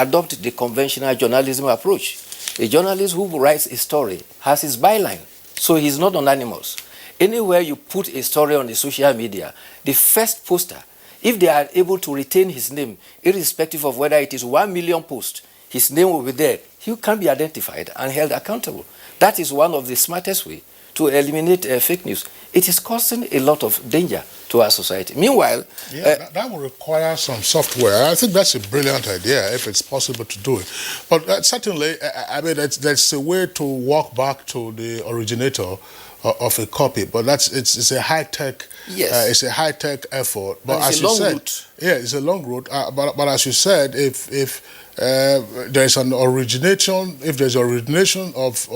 adopt the conventional journalism approach. A journalist who writes a story has his byline, so he's not anonymous. Anywhere you put a story on the social media, the first poster, if they are able to retain his name, irrespective of whether it is 1 million posts, his name will be there. He can be identified and held accountable. That is one of the smartest ways to eliminate fake news. It is causing a lot of danger to our society. Meanwhile, that will require some software. I think that's a brilliant idea if it's possible to do it. But certainly, I mean, that's a way to walk back to the originator of a copy. But it's a high tech. Yes. It's a high tech effort. But as you said, route. Yeah, it's a long route. But as you said, if there's an origination, if there's origination of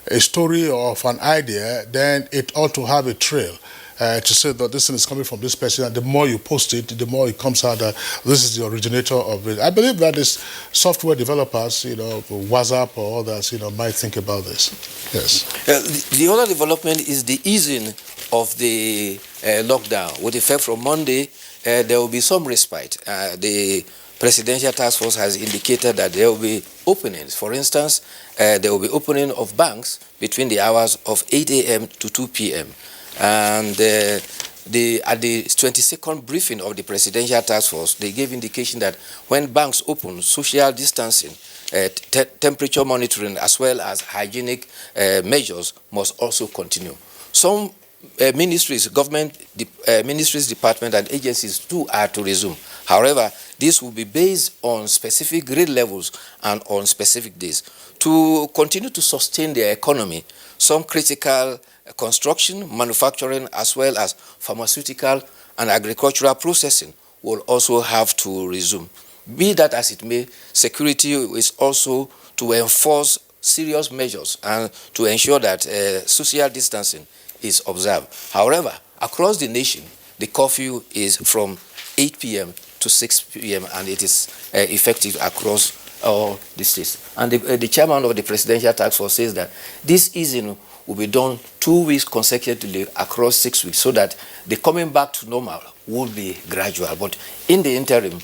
a story or of an idea, then it ought to have a trail to say that this thing is coming from this person, and the more you post it, the more it comes out that this is the originator of it. I believe that is software developers, WhatsApp or others, might think about this. Yes. The other development is the easing of the lockdown. With effect from Monday, there will be some respite. The Presidential Task Force has indicated that there will be openings. For instance, there will be opening of banks between the hours of 8 a.m. to 2 p.m. And at the 22nd briefing of the Presidential Task Force, they gave indication that when banks open, social distancing, temperature monitoring, as well as hygienic measures must also continue. Some ministries, government ministries, departments, and agencies too are to resume. However, this will be based on specific grade levels and on specific days. To continue to sustain their economy, some critical construction, manufacturing, as well as pharmaceutical and agricultural processing will also have to resume. Be that as it may, security is also to enforce serious measures and to ensure that social distancing is observed. However, across the nation, the curfew is from 8 p.m. to 6 p.m. and it is effective across all the states. And the chairman of the Presidential Task Force says that this easing will be done 2 weeks consecutively across 6 weeks, so that the coming back to normal will be gradual. But in the interim,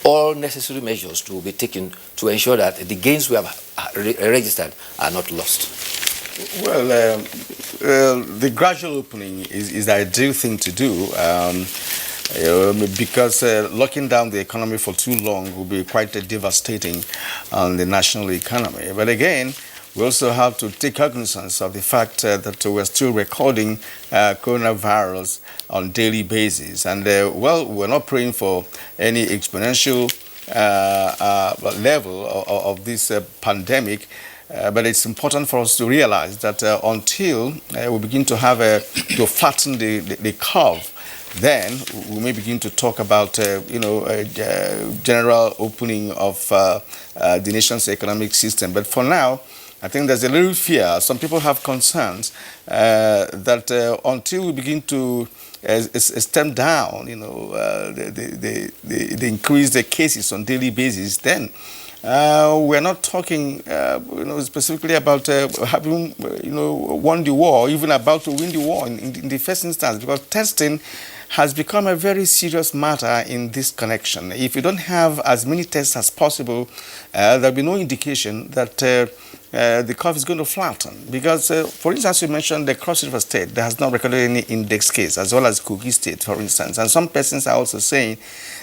all necessary measures will be taken to ensure that the gains we have registered are not lost. Well, the gradual opening is the ideal thing to do. Because locking down the economy for too long will be quite devastating on the national economy. But again, we also have to take cognizance of the fact that we're still recording coronavirus on daily basis. And we're not praying for any exponential level of this pandemic. But it's important for us to realize that until we begin to have to flatten the curve, then we may begin to talk about, general opening of the nation's economic system. But for now, I think there's a little fear. Some people have concerns that until we begin to stem down, the increased cases on daily basis, then we're not talking, specifically about having, won the war, even about to win the war in the first instance, because testing has become a very serious matter in this connection. If you don't have as many tests as possible, there'll be no indication that the curve is going to flatten. Because, for instance, you mentioned the Cross River State that has not recorded any index case, as well as Kogi State, for instance. And some persons are also saying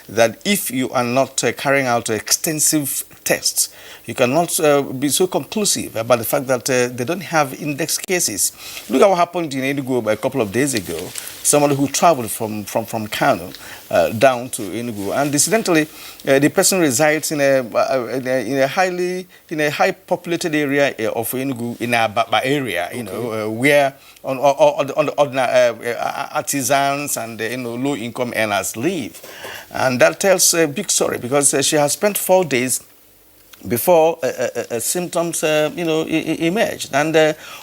that if you are not carrying out extensive tests, you cannot be so conclusive about the fact that they don't have index cases. Look at what happened in Enugu a couple of days ago. Somebody who traveled from Kano down to Enugu, and incidentally, the person resides in a high populated area of Enugu, in Ababa area, where on the ordinary artisans and low income earners live, and that tells a big story, because she has spent 4 days before symptoms, emerged. And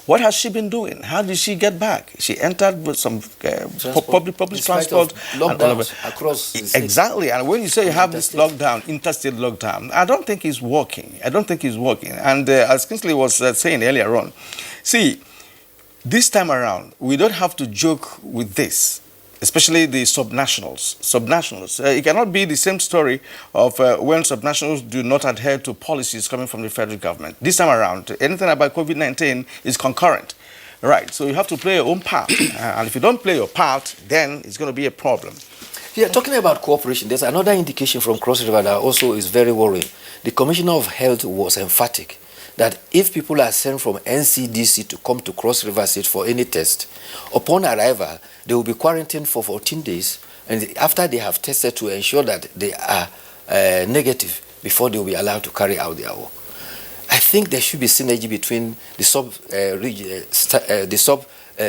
what has she been doing? How did she get back? She entered with some public transport. Lockdowns across the state. Exactly. And when you say you have this lockdown, interstate lockdown, I don't think it's working. And as Kingsley was saying earlier on, see, this time around, we don't have to joke with this. especially the subnationals. It cannot be the same story of when subnationals do not adhere to policies coming from the federal government. This time around, anything about COVID-19 is concurrent. Right, so you have to play your own part. And if you don't play your part, then it's going to be a problem. Yeah, talking about cooperation, there's another indication from Cross River that also is very worrying. The Commissioner of Health was emphatic that if people are sent from NCDC to come to Cross River State for any test, upon arrival, they will be quarantined for 14 days, and after they have tested to ensure that they are negative before they will be allowed to carry out their work. I think there should be synergy between the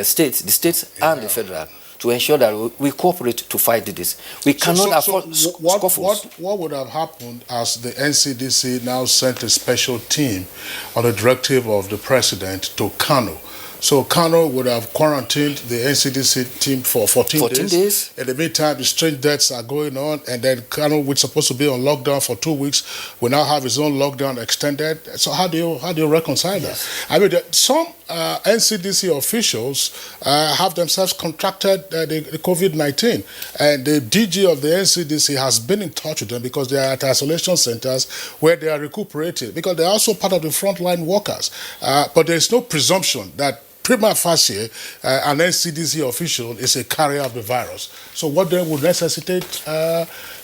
states and the federal to ensure that we cooperate to fight this. We cannot afford scuffles. What would have happened as the NCDC now sent a special team on the directive of the president to Kano? So Kano would have quarantined the NCDC team for 14 days. In the meantime, the strange deaths are going on, and then Kano, which is supposed to be on lockdown for 2 weeks, will now have his own lockdown extended. So how do you reconcile that? I mean, some NCDC officials have themselves contracted the COVID-19, and the DG of the NCDC has been in touch with them because they are at isolation centers where they are recuperating, because they are also part of the frontline workers. But there is no presumption that prima facie, an NCDC official is a carrier of the virus. So what then would necessitate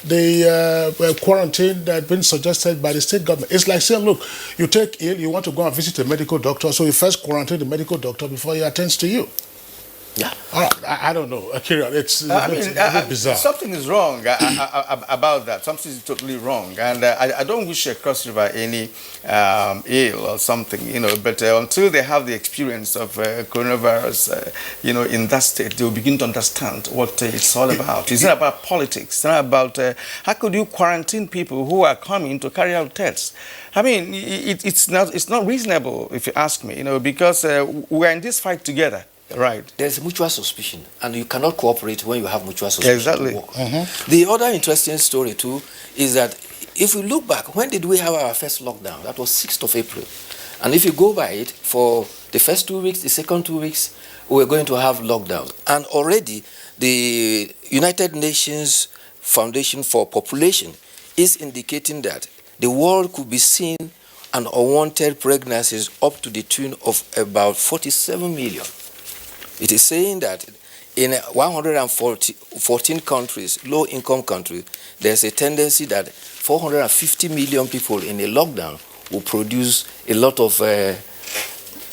the quarantine that has been suggested by the state government? It's like saying, look, you take ill, you want to go and visit a medical doctor, so you first quarantine the medical doctor before he attends to you. Yeah. All right. I don't know. It's a bit bizarre. Something is wrong about that. Something is totally wrong. And I don't wish Cross River any ill or something, but until they have the experience of coronavirus, in that state, they will begin to understand what it's all about. It's not about politics. It's not about how could you quarantine people who are coming to carry out tests. I mean, it's not reasonable, if you ask me, because we're in this fight together. Right. There's mutual suspicion, and you cannot cooperate when you have mutual suspicion. Exactly. The other interesting story, too, is that if we look back, when did we have our first lockdown? That was 6th of April. And if you go by it, for the first 2 weeks, the second 2 weeks, we're going to have lockdown. And already, the United Nations Foundation for Population is indicating that the world could be seeing an unwanted pregnancies up to the tune of about 47 million. It is saying that in 114 countries, low-income countries, there's a tendency that 450 million people in a lockdown will produce a lot of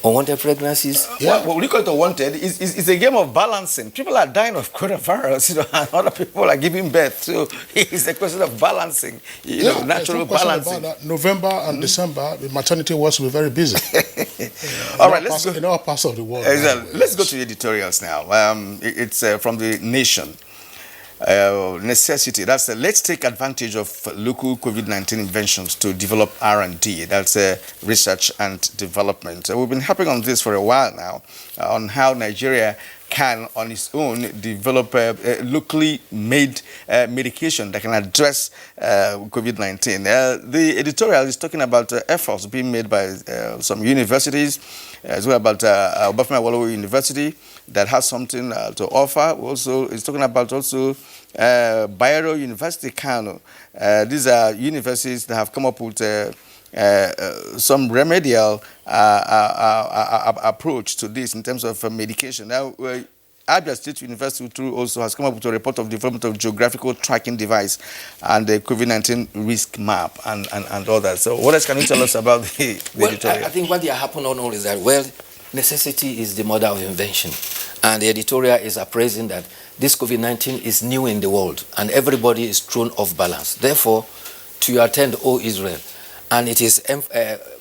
unwanted pregnancies. What we call it unwanted is a game of balancing. People are dying of coronavirus, and other people are giving birth. So it's a question of balancing, natural balancing. November and December, the maternity wards will be very busy. All right, let's go. In all parts of the world. Exactly. Let's go to the editorials now. It's from the Nation. Necessity, that's let's take advantage of local COVID-19 inventions to develop R&D. That's research and development. We've been harping on this for a while now, on how Nigeria can, on its own, develop locally made medication that can address COVID-19. The editorial is talking about efforts being made by some universities, as well about Obafemi Awolowo University, that has something to offer. Also, it's talking about also Bayero University, Kano. These are universities that have come up with some remedial approach to this in terms of medication. Now, Abuja State University too also has come up with a report of development of geographical tracking device and the COVID-19 risk map and others. So what else can you tell us about the editorial? I think what has happened on all is that, necessity is the mother of invention. And the editorial is appraising that this COVID-19 is new in the world and everybody is thrown off balance. Therefore, to your attend, O Israel, and it is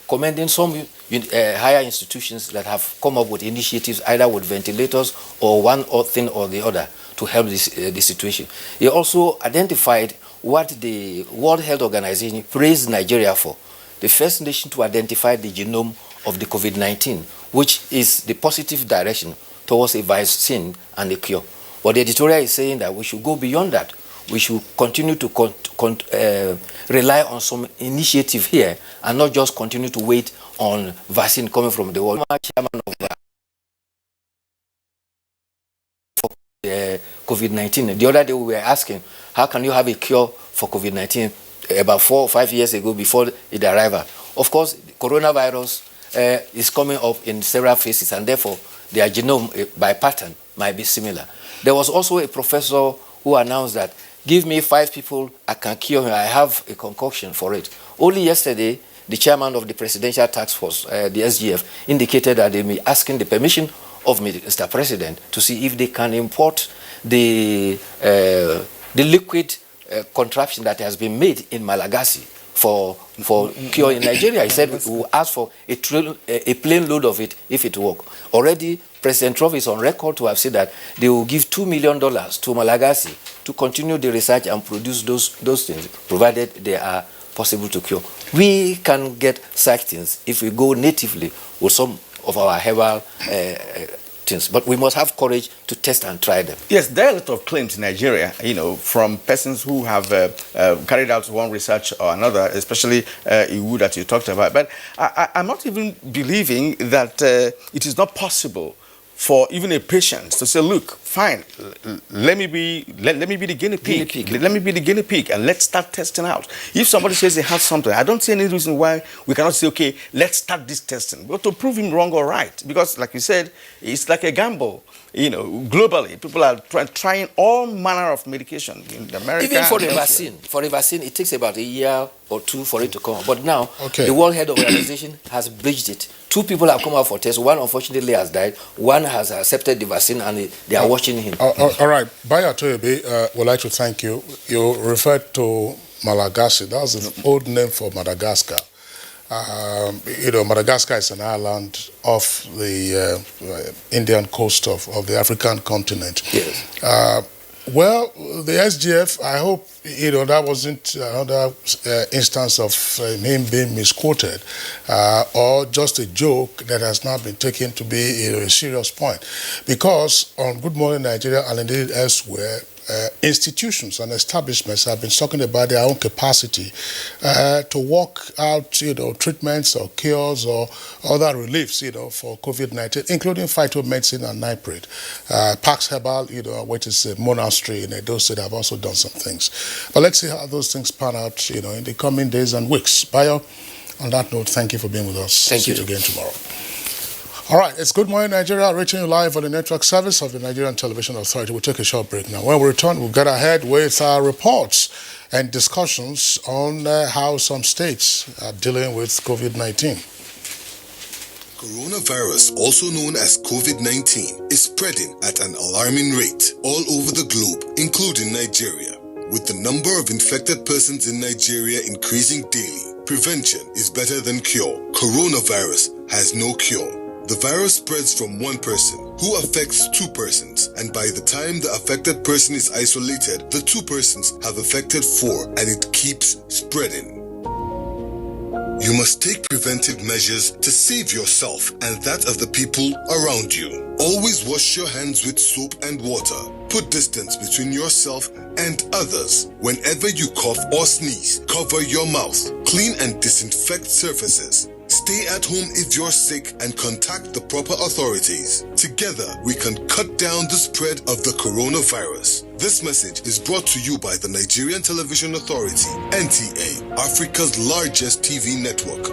commending some higher institutions that have come up with initiatives either with ventilators or one thing or the other to help this situation. He also identified what the World Health Organization praised Nigeria for, the first nation to identify the genome of the COVID-19, which is the positive direction towards a vaccine and a cure. But the editorial is saying that we should go beyond that. We should continue to rely on some initiative here and not just continue to wait on vaccine coming from the world. Chairman of COVID-19. The other day we were asking, how can you have a cure for COVID-19 about 4 or 5 years ago before it arrived? Of course, coronavirus is coming up in several phases, and therefore their genome by pattern might be similar. There was also a professor who announced that, give me 5 people, I can cure him, I have a concoction for it. Only yesterday, the chairman of the Presidential Task Force, the SGF, indicated that they may be asking the permission of Mr. President to see if they can import the liquid contraption that has been made in Malagasy for cure in Nigeria. He said we will ask for a plane load of it if it works. Already, President Trump is on record to have said that they will give $2 million to Malagasy to continue the research and produce those things, provided they are possible to cure. We can get such things if we go natively with some of our herbal things, but we must have courage to test and try them. Yes, there are a lot of claims in Nigeria, from persons who have carried out one research or another, especially Iwu that you talked about. But I'm not even believing that it is not possible for even a patient to say, look, fine, let me be the guinea pig. Let me be the guinea pig, and let's start testing out. If somebody says they have something, I don't see any reason why we cannot say, okay, let's start this testing. But to prove him wrong or right, because like you said, it's like a gamble. Globally, people are trying all manner of medication in America. Even for the vaccine, it takes about a year or 2 for it to come out. But now, the World Health Organization has bridged it. 2 people have come out for tests. One, unfortunately, has died. One has accepted the vaccine, and they are watching him. All right. Bayo Toyobe, would like to thank you. You referred to Malagasy. That was an old name for Madagascar. Madagascar is an island off the Indian coast of the African continent. Yes. Well, the SGF, I hope, that wasn't another instance of him being misquoted or just a joke that has not been taken to be a serious point. Because on Good Morning Nigeria and indeed elsewhere, institutions and establishments have been talking about their own capacity to work out, treatments or cures or other reliefs, for COVID-19, including phytomedicine and nitrate. Pax Herbal, which is a monastery in Edo State, have also done some things. But let's see how those things pan out, in the coming days and weeks. Bayo, on that note, thank you for being with us. Thank you. See you again tomorrow. All right, it's Good Morning Nigeria, reaching you live on the network service of the Nigerian Television Authority. We'll take a short break now. When we return, we'll get ahead with our reports and discussions on how some states are dealing with COVID-19. Coronavirus, also known as COVID-19, is spreading at an alarming rate all over the globe, including Nigeria. With the number of infected persons in Nigeria increasing daily, prevention is better than cure. Coronavirus has no cure. The virus spreads from one person, who affects 2 persons, and by the time the affected person is isolated, the 2 persons have affected 4, and it keeps spreading. You must take preventive measures to save yourself and that of the people around you. Always wash your hands with soap and water. Put distance between yourself and others. Whenever you cough or sneeze, cover your mouth. Clean and disinfect surfaces. Stay at home if you're sick and contact the proper authorities. Together, we can cut down the spread of the coronavirus. This message is brought to you by the Nigerian Television Authority, NTA, Africa's largest TV network.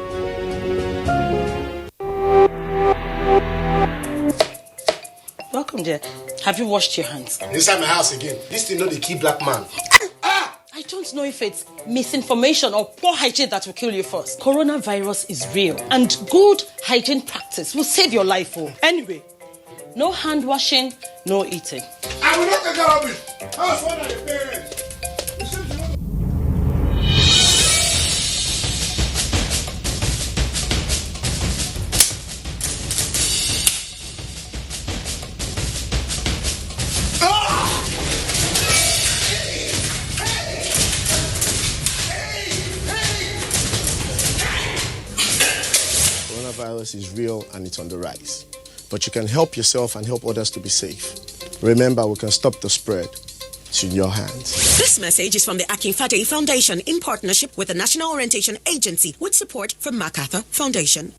Welcome, dear. Have you washed your hands? Inside my house again. This thing not the key black man. I don't know if it's misinformation or poor hygiene that will kill you first. Coronavirus is real, and good hygiene practice will save your life. Anyway, no hand washing, no eating. I will not take care of it. How's one of the parents? Coronavirus is real and it's on the rise. But you can help yourself and help others to be safe. Remember, we can stop the spread. It's in your hands. This message is from the Akinfade Foundation in partnership with the National Orientation Agency with support from MacArthur Foundation.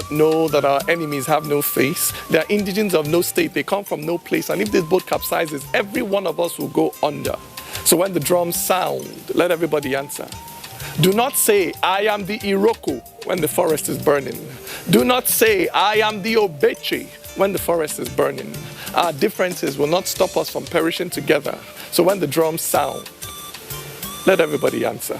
not know that our enemies have no face? They are indigents of no state. They come from no place. And if this boat capsizes, every one of us will go under. So when the drums sound, let everybody answer. Do not say, I am the Iroko when the forest is burning. Do not say, I am the Obeche when the forest is burning. Our differences will not stop us from perishing together. So when the drums sound, let everybody answer.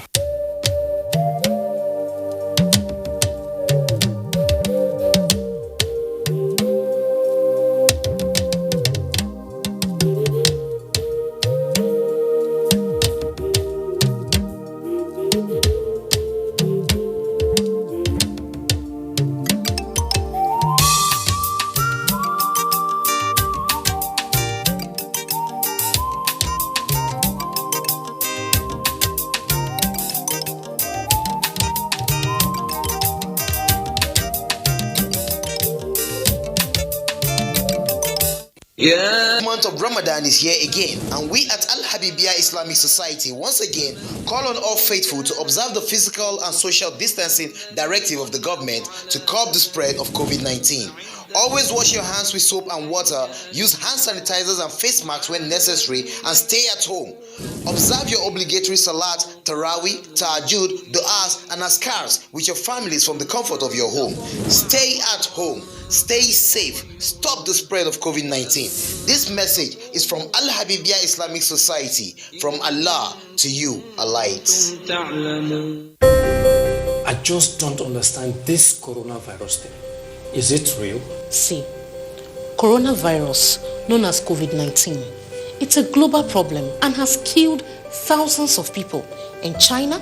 The month of Ramadan is here again, and we at Al-Habibiyah Islamic Society once again call on all faithful to observe the physical and social distancing directive of the government to curb the spread of COVID-19. Always wash your hands with soap and water, use hand sanitizers and face masks when necessary, and stay at home. Observe your obligatory salat, tarawih, tahajjud, du'as, and askars with your families from the comfort of your home. Stay at home. Stay safe. Stop the spread of COVID-19. This message is from Al-Habibiyah Islamic Society. From Allah to you, a light. I just don't understand this coronavirus thing. Is it real? See, coronavirus, known as COVID-19, it's a global problem and has killed thousands of people in China,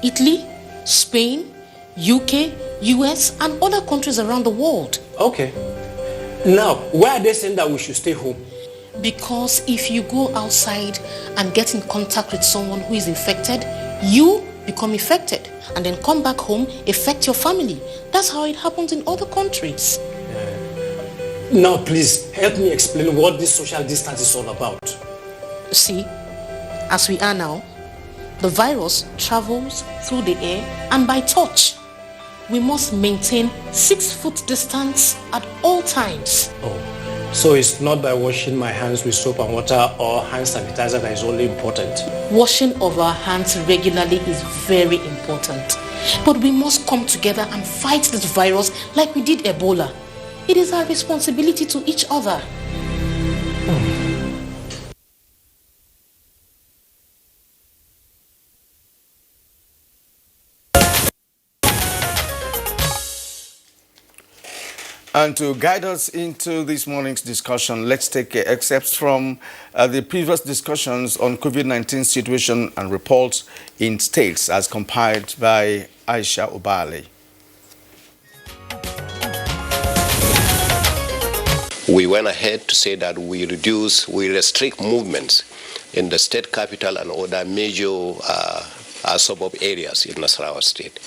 Italy, Spain, UK, US, and other countries around the world. Okay. Now, why are they saying that we should stay home? Because if you go outside and get in contact with someone who is infected, you become infected and then come back home, affect your family. That's how it happens in other countries. Now, please, help me explain what this social distance is all about. See, as we are now, the virus travels through the air and by touch. We must maintain 6 foot distance at all times. Oh, so it's not by washing my hands with soap and water or hand sanitizer that is only important? Washing of our hands regularly is very important. But we must come together and fight this virus like we did Ebola. It is our responsibility to each other. And to guide us into this morning's discussion, let's take excerpts from the previous discussions on COVID-19 situation and reports in states as compiled by Aisha Obale. We went ahead to say that we restrict movements in the state capital and other major suburb areas in Nasarawa State.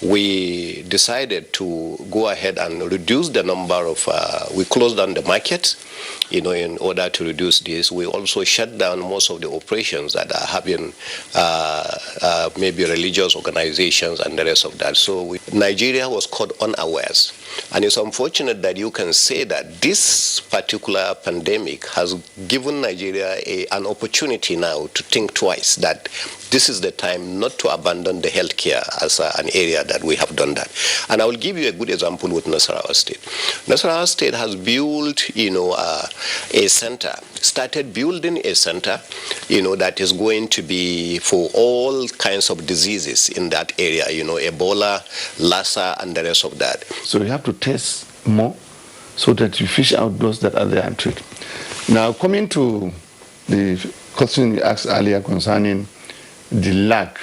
We decided to go ahead and reduce the number of, we closed down the markets, in order to reduce this. We also shut down most of the operations that are having maybe religious organizations and the rest of that. So Nigeria was caught unawares. And it's unfortunate that you can say that this particular pandemic has given Nigeria an opportunity now to think twice, that this is the time not to abandon the healthcare as an area that we have done that. And I will give you a good example with Nasarawa State. Nasarawa State has built, a center, started building a center, that is going to be for all kinds of diseases in that area, Ebola, Lassa, and the rest of that. So you have to test more so that you fish out those that are there and treat. Now, coming to the question you asked earlier concerning the lack,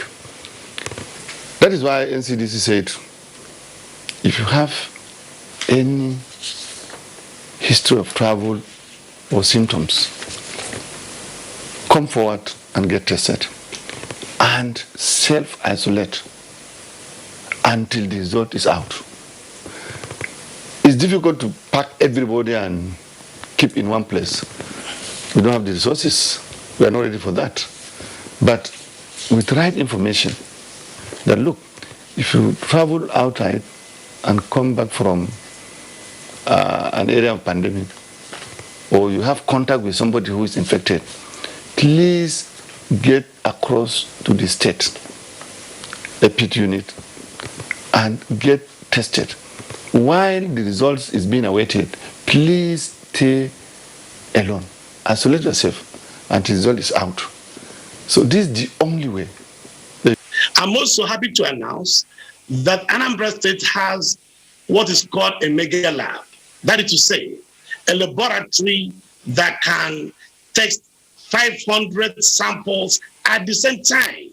that is why NCDC said, if you have any history of travel or symptoms, come forward and get tested and self-isolate until the result is out. It's difficult to pack everybody and keep in one place. We don't have the resources. We are not ready for that. But with right information, that look, if you travel outside and come back from an area of pandemic, or you have contact with somebody who is infected, please get across to the state, a pit unit, and get tested. While the results is being awaited, please stay alone. Isolate yourself until the result is out. So this is the only way. I'm also happy to announce that Anambra State has what is called a mega lab. That is to say, a laboratory that can test 500 samples at the same time.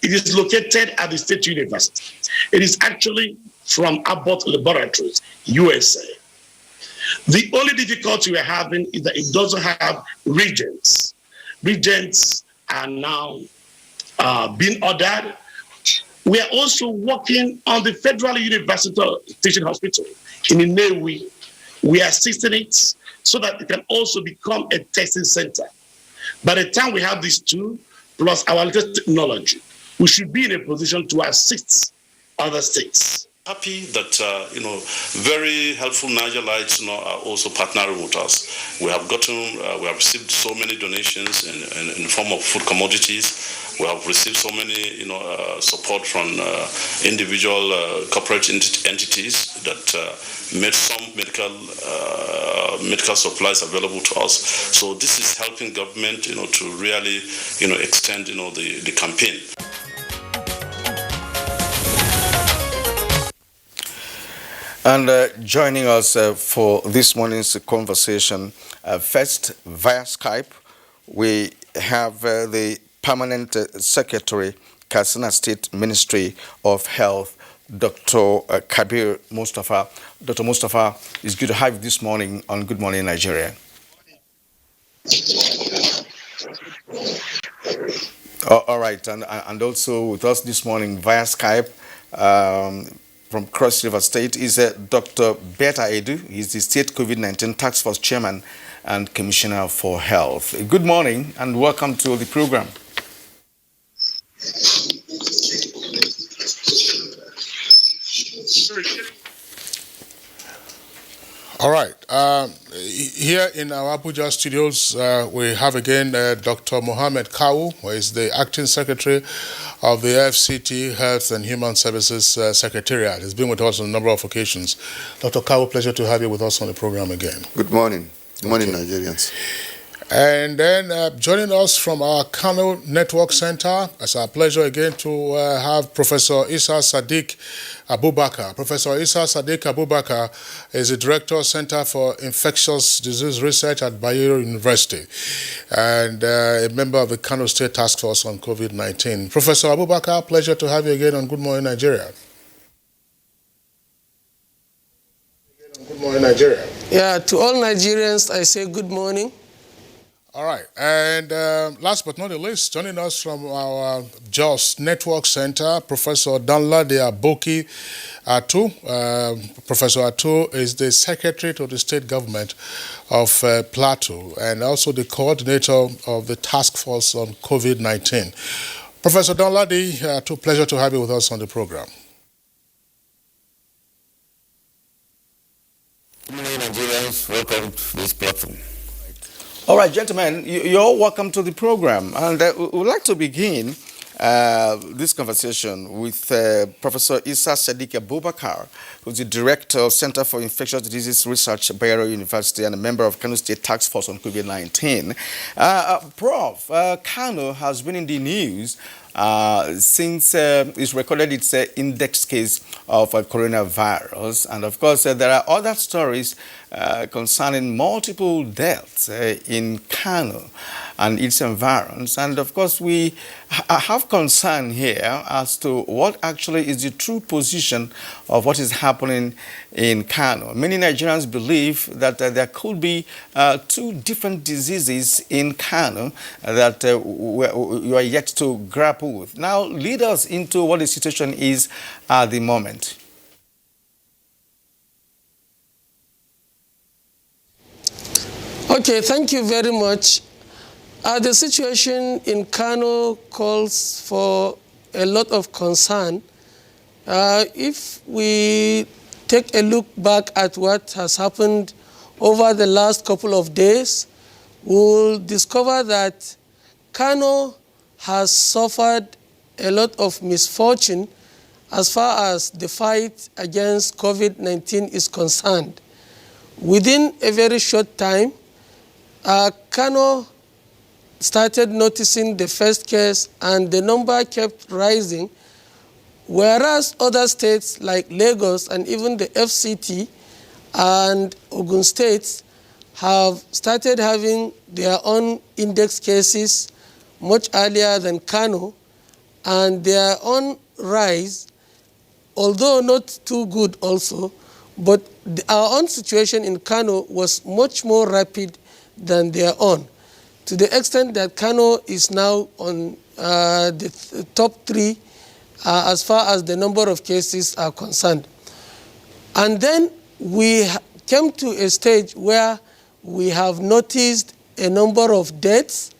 It is located at the State University. It is actually from Abbott Laboratories, USA. The only difficulty we're having is that it doesn't have reagents. Reagents are now being ordered. We are also working on the Federal University Teaching Hospital in Nnewi. We are assisting it so that it can also become a testing center. By the time we have these two, plus our latest technology, we should be in a position to assist other states. Happy that very helpful Nigerians are also partnering with us. We have received so many donations in the form of food commodities. We have received so many support from individual corporate entities that made some medical supplies available to us. So this is helping government to really extend the campaign. And joining us for this morning's conversation, first via Skype, we have the Permanent Secretary, Katsina State Ministry of Health, Dr. Kabir Mustafa. Dr. Mustafa, it's good to have you this morning on Good Morning Nigeria. All right, and also with us this morning via Skype, from Cross River State is Dr. Beta Edu. He's the State COVID-19 Task Force Chairman and Commissioner for Health. Good morning and welcome to the program. All right. Here in our Abuja studios, we have again Dr. Mohammed Kawu, who is the Acting Secretary of the FCT, Health and Human Services Secretariat. He's been with us on a number of occasions. Dr. Kawu, pleasure to have you with us on the program again. Good morning. Good morning, Nigerians. And then joining us from our Kano Network Center, it's our pleasure again to have Professor Isa Sadiq Abubakar. Professor Isa Sadiq Abubakar is the Director, Center for Infectious Disease Research at Bayero University and a member of the Kano State Task Force on COVID-19. Professor Abubakar, pleasure to have you again on Good Morning Nigeria. Good morning, Nigeria. Yeah, to all Nigerians, I say good morning. All right, and last but not the least, joining us from our JOS Network Center, Professor Danladi Aboki Atu. Professor Atu is the Secretary to the State Government of Plateau and also the Coordinator of the Task Force on COVID-19. Professor Danladi Atu, pleasure to have you with us on the program. Good morning, Nigerians. Welcome to this platform. All right, gentlemen, you're all welcome to the program. And we would like to begin this conversation with Professor Isa Sadiq Abubakar, who's the Director of Center for Infectious Diseases Research at Bayero University and a member of Kano State Task Force on COVID-19. Prof, Kano has been in the news since it's recorded its index case of coronavirus. And of course, there are other stories concerning multiple deaths in Kano and its environs. And of course, we have concern here as to what actually is the true position of what is happening in Kano. Many Nigerians believe that there could be two different diseases in Kano that you are yet to grapple with. Now, lead us into what the situation is at the moment. Okay, thank you very much. The situation in Kano calls for a lot of concern. If we take a look back at what has happened over the last couple of days, we'll discover that Kano has suffered a lot of misfortune as far as the fight against COVID-19 is concerned. Within a very short time, Kano started noticing the first case and the number kept rising, whereas other states like Lagos and even the FCT and Ogun states have started having their own index cases much earlier than Kano, and their own rise, although not too good also, but our own situation in Kano was much more rapid than their own, to the extent that Kano is now on the top 3 as far as the number of cases are concerned. And then we came to a stage where we have noticed a number of deaths,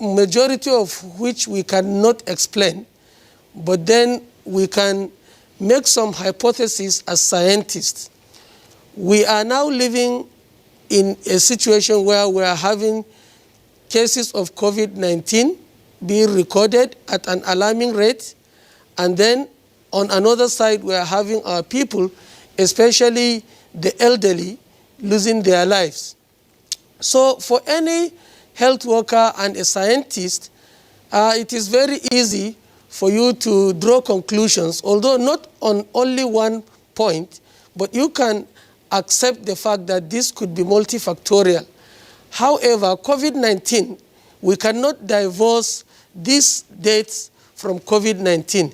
majority of which we cannot explain, but then we can make some hypotheses as scientists. We are now living in a situation where we are having cases of COVID-19 being recorded at an alarming rate, and then on another side we are having our people, especially the elderly, losing their lives. So for any health worker and a scientist, it is very easy for you to draw conclusions, although not on only one point, but you can accept the fact that this could be multifactorial. However, COVID-19, we cannot divorce these dates from COVID-19,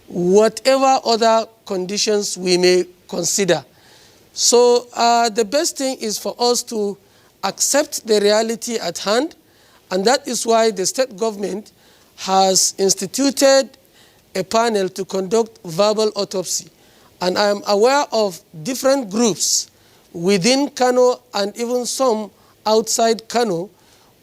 whatever other conditions we may consider. So the best thing is for us to accept the reality at hand, and that is why the state government has instituted a panel to conduct verbal autopsy. And I am aware of different groups within Kano and even some outside Kano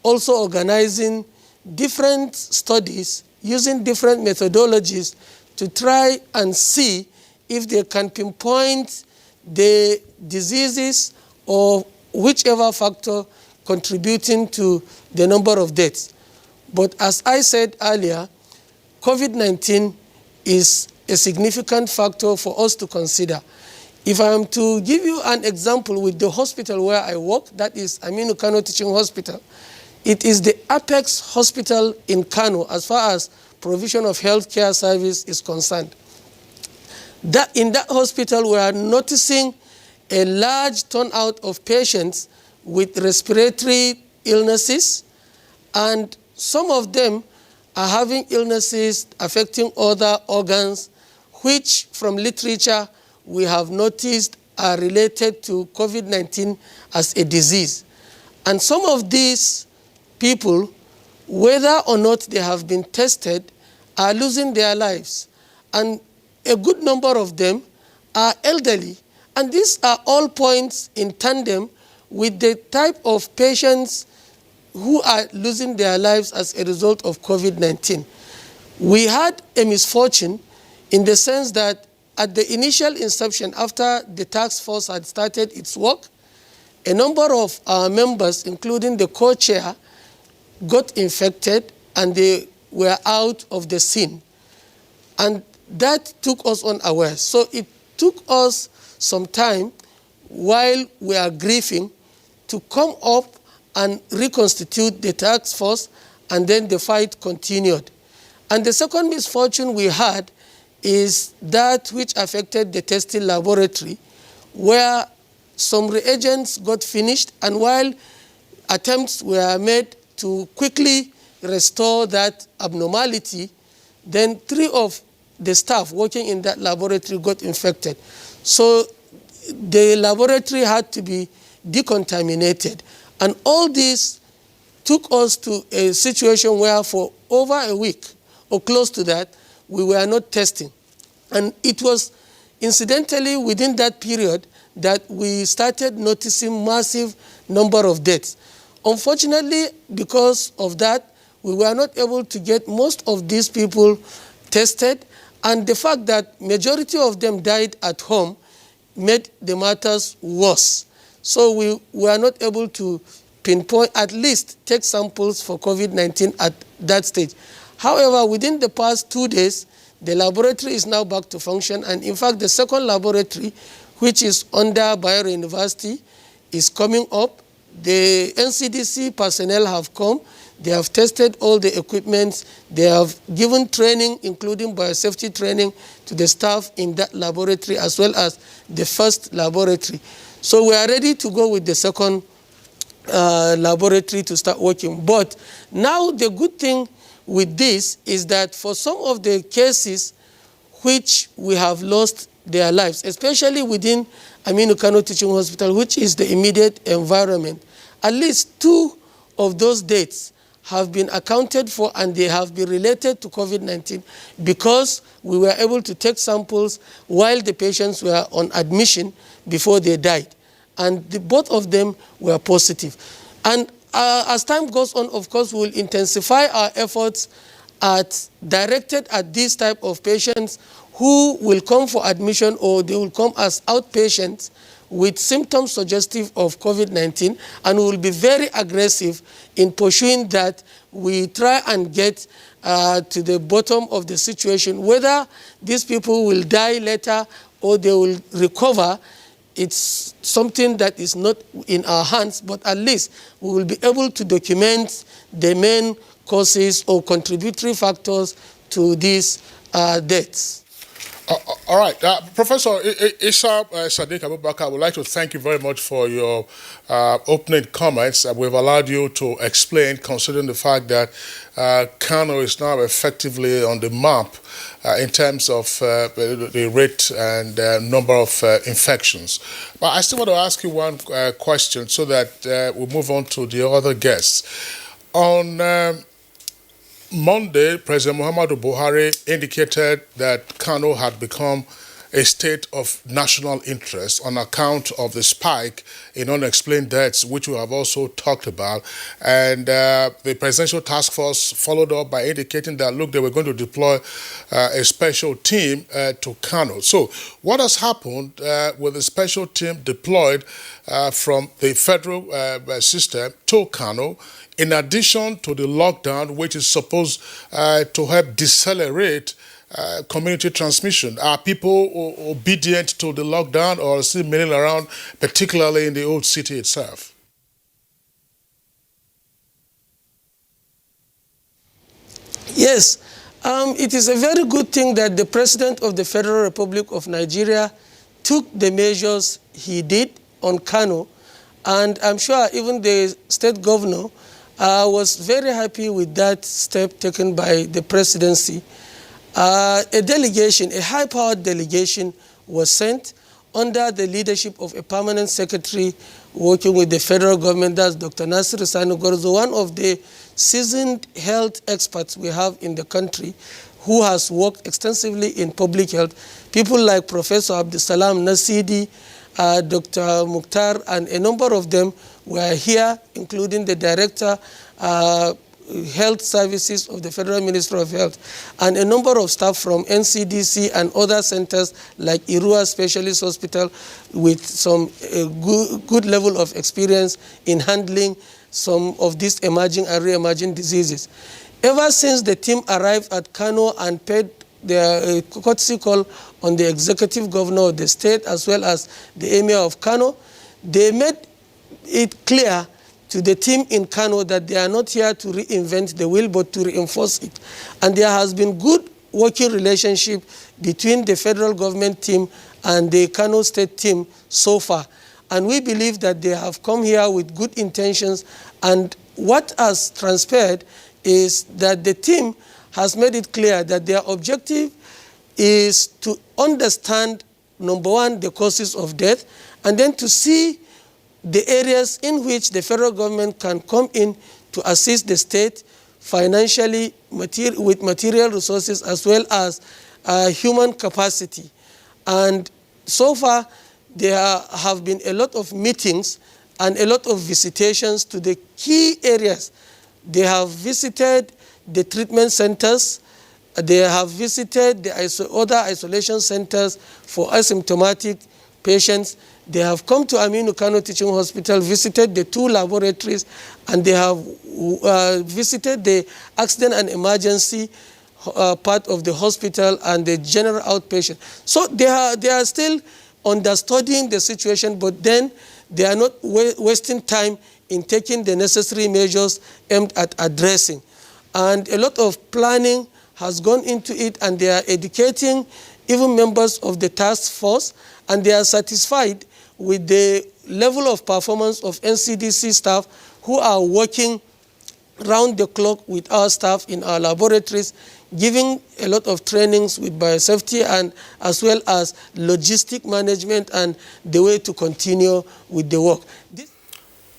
also organizing different studies using different methodologies to try and see if they can pinpoint the diseases or whichever factor contributing to the number of deaths. But as I said earlier, COVID-19 is a significant factor for us to consider. If I am to give you an example with the hospital where I work, that is Aminu Kano Teaching Hospital, it is the apex hospital in Kano as far as provision of healthcare service is concerned. In that hospital, we are noticing a large turnout of patients with respiratory illnesses, and some of them are having illnesses affecting other organs, which from literature we have noticed are related to COVID-19 as a disease. And some of these people, whether or not they have been tested, are losing their lives. And a good number of them are elderly. And these are all points in tandem with the type of patients who are losing their lives as a result of COVID-19. We had a misfortune in the sense that at the initial inception, after the task force had started its work, a number of our members, including the co-chair, got infected and they were out of the scene. And that took us unaware. So it took us some time while we are grieving to come up and reconstitute the task force, and then the fight continued. And the second misfortune we had is that which affected the testing laboratory, where some reagents got finished, and while attempts were made to quickly restore that abnormality, then 3 of the staff working in that laboratory got infected. So the laboratory had to be decontaminated. And all this took us to a situation where for over a week or close to that, we were not testing. And it was incidentally within that period that we started noticing massive number of deaths. Unfortunately, because of that, we were not able to get most of these people tested, and the fact that majority of them died at home made the matters worse. So we were not able to pinpoint, at least take samples for COVID-19 at that stage. However, within the past 2 days, the laboratory is now back to function, and in fact, the second laboratory, which is under Bayero University, is coming up. The NCDC personnel have come. They have tested all the equipment. They have given training, including biosafety training, to the staff in that laboratory, as well as the first laboratory. So we are ready to go with the second laboratory to start working. But now the good thing with this is that for some of the cases which we have lost their lives, especially within Aminu Kano Teaching Hospital, which is the immediate environment, at least 2 of those deaths have been accounted for, and they have been related to COVID-19 because we were able to take samples while the patients were on admission before they died. And both of them were positive. And as time goes on, of course, we will intensify our efforts directed at these type of patients who will come for admission, or they will come as outpatients with symptoms suggestive of COVID-19, and we will be very aggressive in pursuing that. We try and get to the bottom of the situation. Whether these people will die later or they will recover, it's something that is not in our hands, but at least we will be able to document the main causes or contributory factors to these deaths. All right. Professor Isa Sadiq Abubakar, I would like to thank you very much for your opening comments. We've allowed you to explain, considering the fact that Kano is now effectively on the map in terms of the rate and number of infections. But I still want to ask you one question so that we move on to the other guests. On Monday, President Muhammadu Buhari indicated that Kano had become a state of national interest on account of the spike in unexplained deaths, which we have also talked about. And the presidential task force followed up by indicating that, look, they were going to deploy a special team to Kano. So what has happened with the special team deployed from the federal system to Kano, in addition to the lockdown, which is supposed to help decelerate community transmission? Are people obedient to the lockdown or still milling around, particularly in the old city itself? Yes, it is a very good thing that the President of the Federal Republic of Nigeria took the measures he did on Kano, and I'm sure even the state governor was very happy with that step taken by the presidency. A delegation, a high-powered delegation, was sent under the leadership of a permanent secretary working with the federal government. That's Dr. Nasir Sani Gorzo, one of the seasoned health experts we have in the country, who has worked extensively in public health. People like Professor Abdusalam Nasidi, Dr. Mukhtar, and a number of them were here, including the Director Health Services of the Federal Ministry of Health, and a number of staff from NCDC and other centers like Irua Specialist Hospital with some good level of experience in handling some of these emerging and re-emerging diseases. Ever since the team arrived at Kano and paid their courtesy call on the executive governor of the state as well as the emir of Kano, they made it clear to the team in Kano that they are not here to reinvent the wheel, but to reinforce it. And there has been good working relationship between the federal government team and the Kano state team so far. And we believe that they have come here with good intentions. And what has transpired is that the team has made it clear that their objective is to understand, number one, the causes of death, and then to see the areas in which the federal government can come in to assist the state financially, with material resources, as well as human capacity. And so far, there have been a lot of meetings and a lot of visitations to the key areas. They have visited the treatment centers. They have visited the other isolation centers for asymptomatic patients. They have come to Aminu Kano Teaching Hospital, visited the 2 laboratories, and they have visited the accident and emergency part of the hospital and the general outpatient. So they are still understudying the situation, but then they are not wasting time in taking the necessary measures aimed at addressing. And a lot of planning has gone into it, and they are educating even members of the task force, and they are satisfied with the level of performance of NCDC staff who are working round the clock with our staff in our laboratories, giving a lot of trainings with biosafety and as well as logistic management and the way to continue with the work.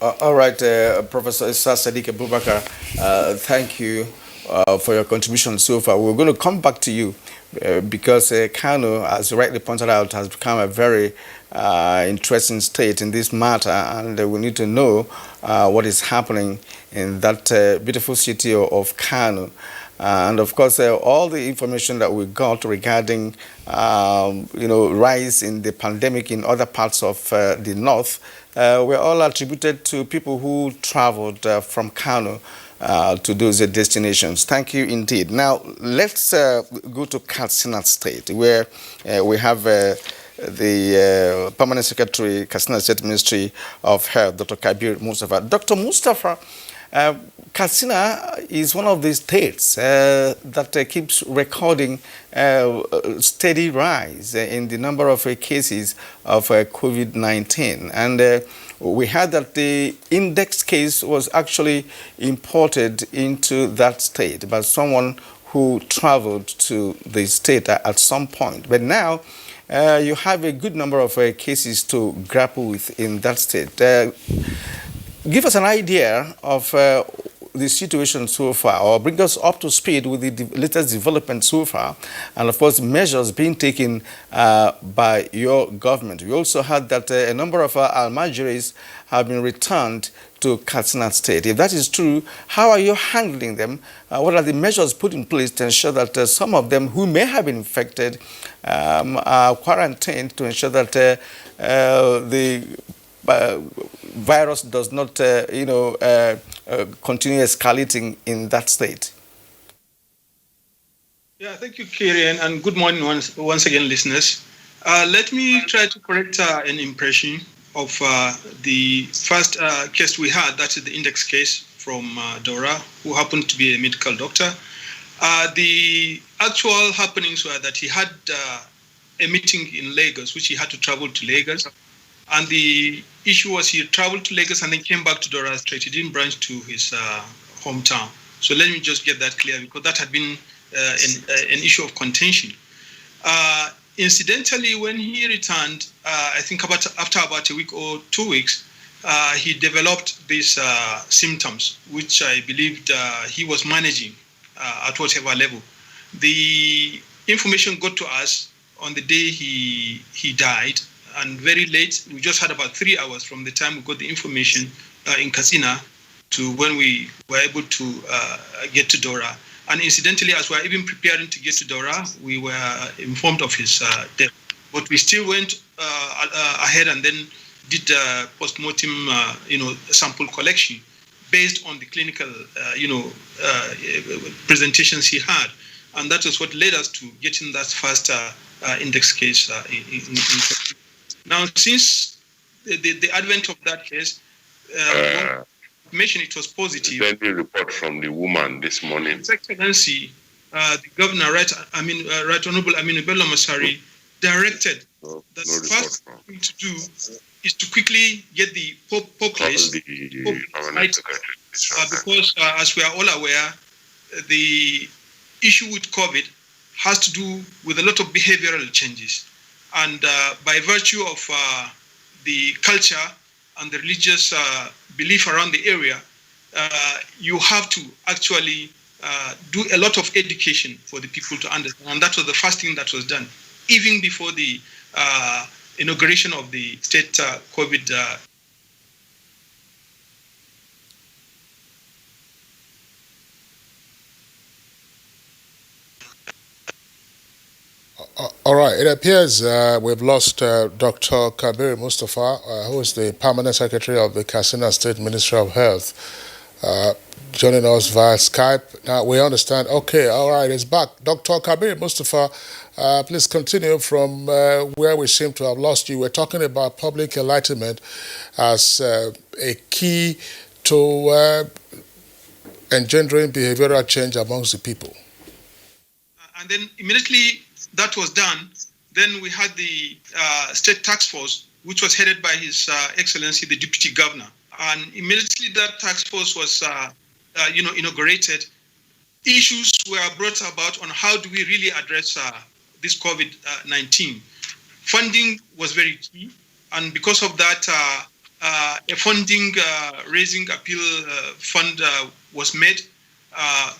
All right, Professor Issa Sadiq Abubakar, thank you for your contribution so far. We're going to come back to you because Kano, as rightly pointed out, has become a very interesting state in this matter, and we need to know what is happening in that beautiful city of Kano. And of course, all the information that we got regarding, rise in the pandemic in other parts of the north were all attributed to people who traveled from Kano to those destinations. Thank you indeed. Now, let's go to Katsina State, where we have the Permanent Secretary, Katsina State Ministry of Health, Dr. Kabir Mustafa. Dr. Mustafa, Katsina is one of the states that keeps recording steady rise in the number of cases of COVID-19. And we heard that the index case was actually imported into that state by someone who traveled to the state at some point. But now you have a good number of cases to grapple with in that state. Give us an idea of the situation so far, or bring us up to speed with the latest development so far, and of course measures being taken by your government. We also heard that a number of Almajiris have been returned to Katsina State. If that is true, how are you handling them? What are the measures put in place to ensure that some of them who may have been infected are quarantined to ensure that the virus does not, continue escalating in that state? Yeah, thank you, Kieran, and good morning once again, listeners. Let me try to correct an impression of the first case we had, that is the index case from Dora, who happened to be a medical doctor. The actual happenings were that he had a meeting in Lagos, which he had to travel to Lagos. And the issue was he traveled to Lagos and then came back to Dora Strait. He didn't branch to his hometown. So let me just get that clear, because that had been an issue of contention. Incidentally, when he returned, I think after about a week or 2 weeks, he developed these symptoms, which I believed he was managing at whatever level. The information got to us on the day he died, and very late. We just had about 3 hours from the time we got the information in Katsina to when we were able to get to Dora. And incidentally, as we were even preparing to get to Dora, we were informed of his death. But we still went ahead and then did post-mortem, sample collection based on the clinical, presentations he had. And that was what led us to getting that first index case in Now, since the advent of that case, information it was positive. Then the report from the woman this morning. His Excellency, the Governor, Right Honorable Aminu Bello Masari, directed that the first thing to do is to quickly get the populace because, as we are all aware, the issue with COVID has to do with a lot of behavioral changes. And by virtue of the culture and the religious belief around the area, you have to actually do a lot of education for the people to understand. And that was the first thing that was done, even before the inauguration of the state COVID. All right, it appears we've lost Dr. Kabir Mustafa, who is the Permanent Secretary of the Katsina State Ministry of Health, joining us via Skype. Now we understand, okay, all right, it's back. Dr. Kabir Mustafa, please continue from where we seem to have lost you. We're talking about public enlightenment as a key to engendering behavioral change amongst the people. And then immediately that was done, then we had the state task force, which was headed by His Excellency, the Deputy Governor. And immediately that task force was, inaugurated, issues were brought about on how do we really address this COVID-19. Funding was very key, and because of that, a funding raising appeal fund was made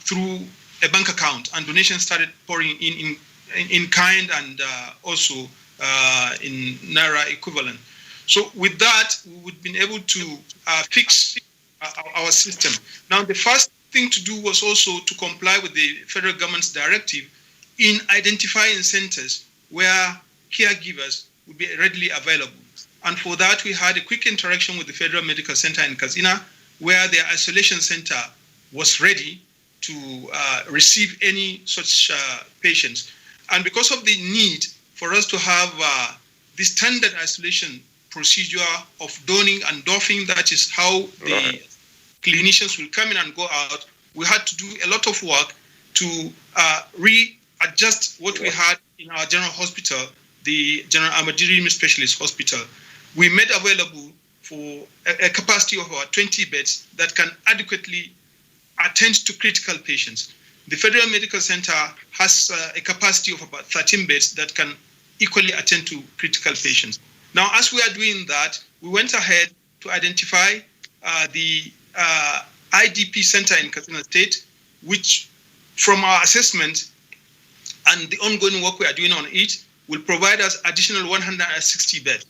through a bank account, and donations started pouring in kind and also in Naira equivalent. So with that, we've been able to fix our system. Now, the first thing to do was also to comply with the federal government's directive in identifying centers where caregivers would be readily available. And for that, we had a quick interaction with the Federal Medical Center in Katsina, where their isolation center was ready to receive any such patients. And because of the need for us to have the standard isolation procedure of donning and doffing, that is how the clinicians will come in and go out, we had to do a lot of work to readjust what we had in our general hospital, the General Nigerian Specialist Hospital. We made available for a capacity of about 20 beds that can adequately attend to critical patients. The Federal Medical Center has a capacity of about 13 beds that can equally attend to critical patients. Now, as we are doing that, we went ahead to identify the IDP center in Katsina State, which from our assessment and the ongoing work we are doing on it, will provide us additional 160 beds.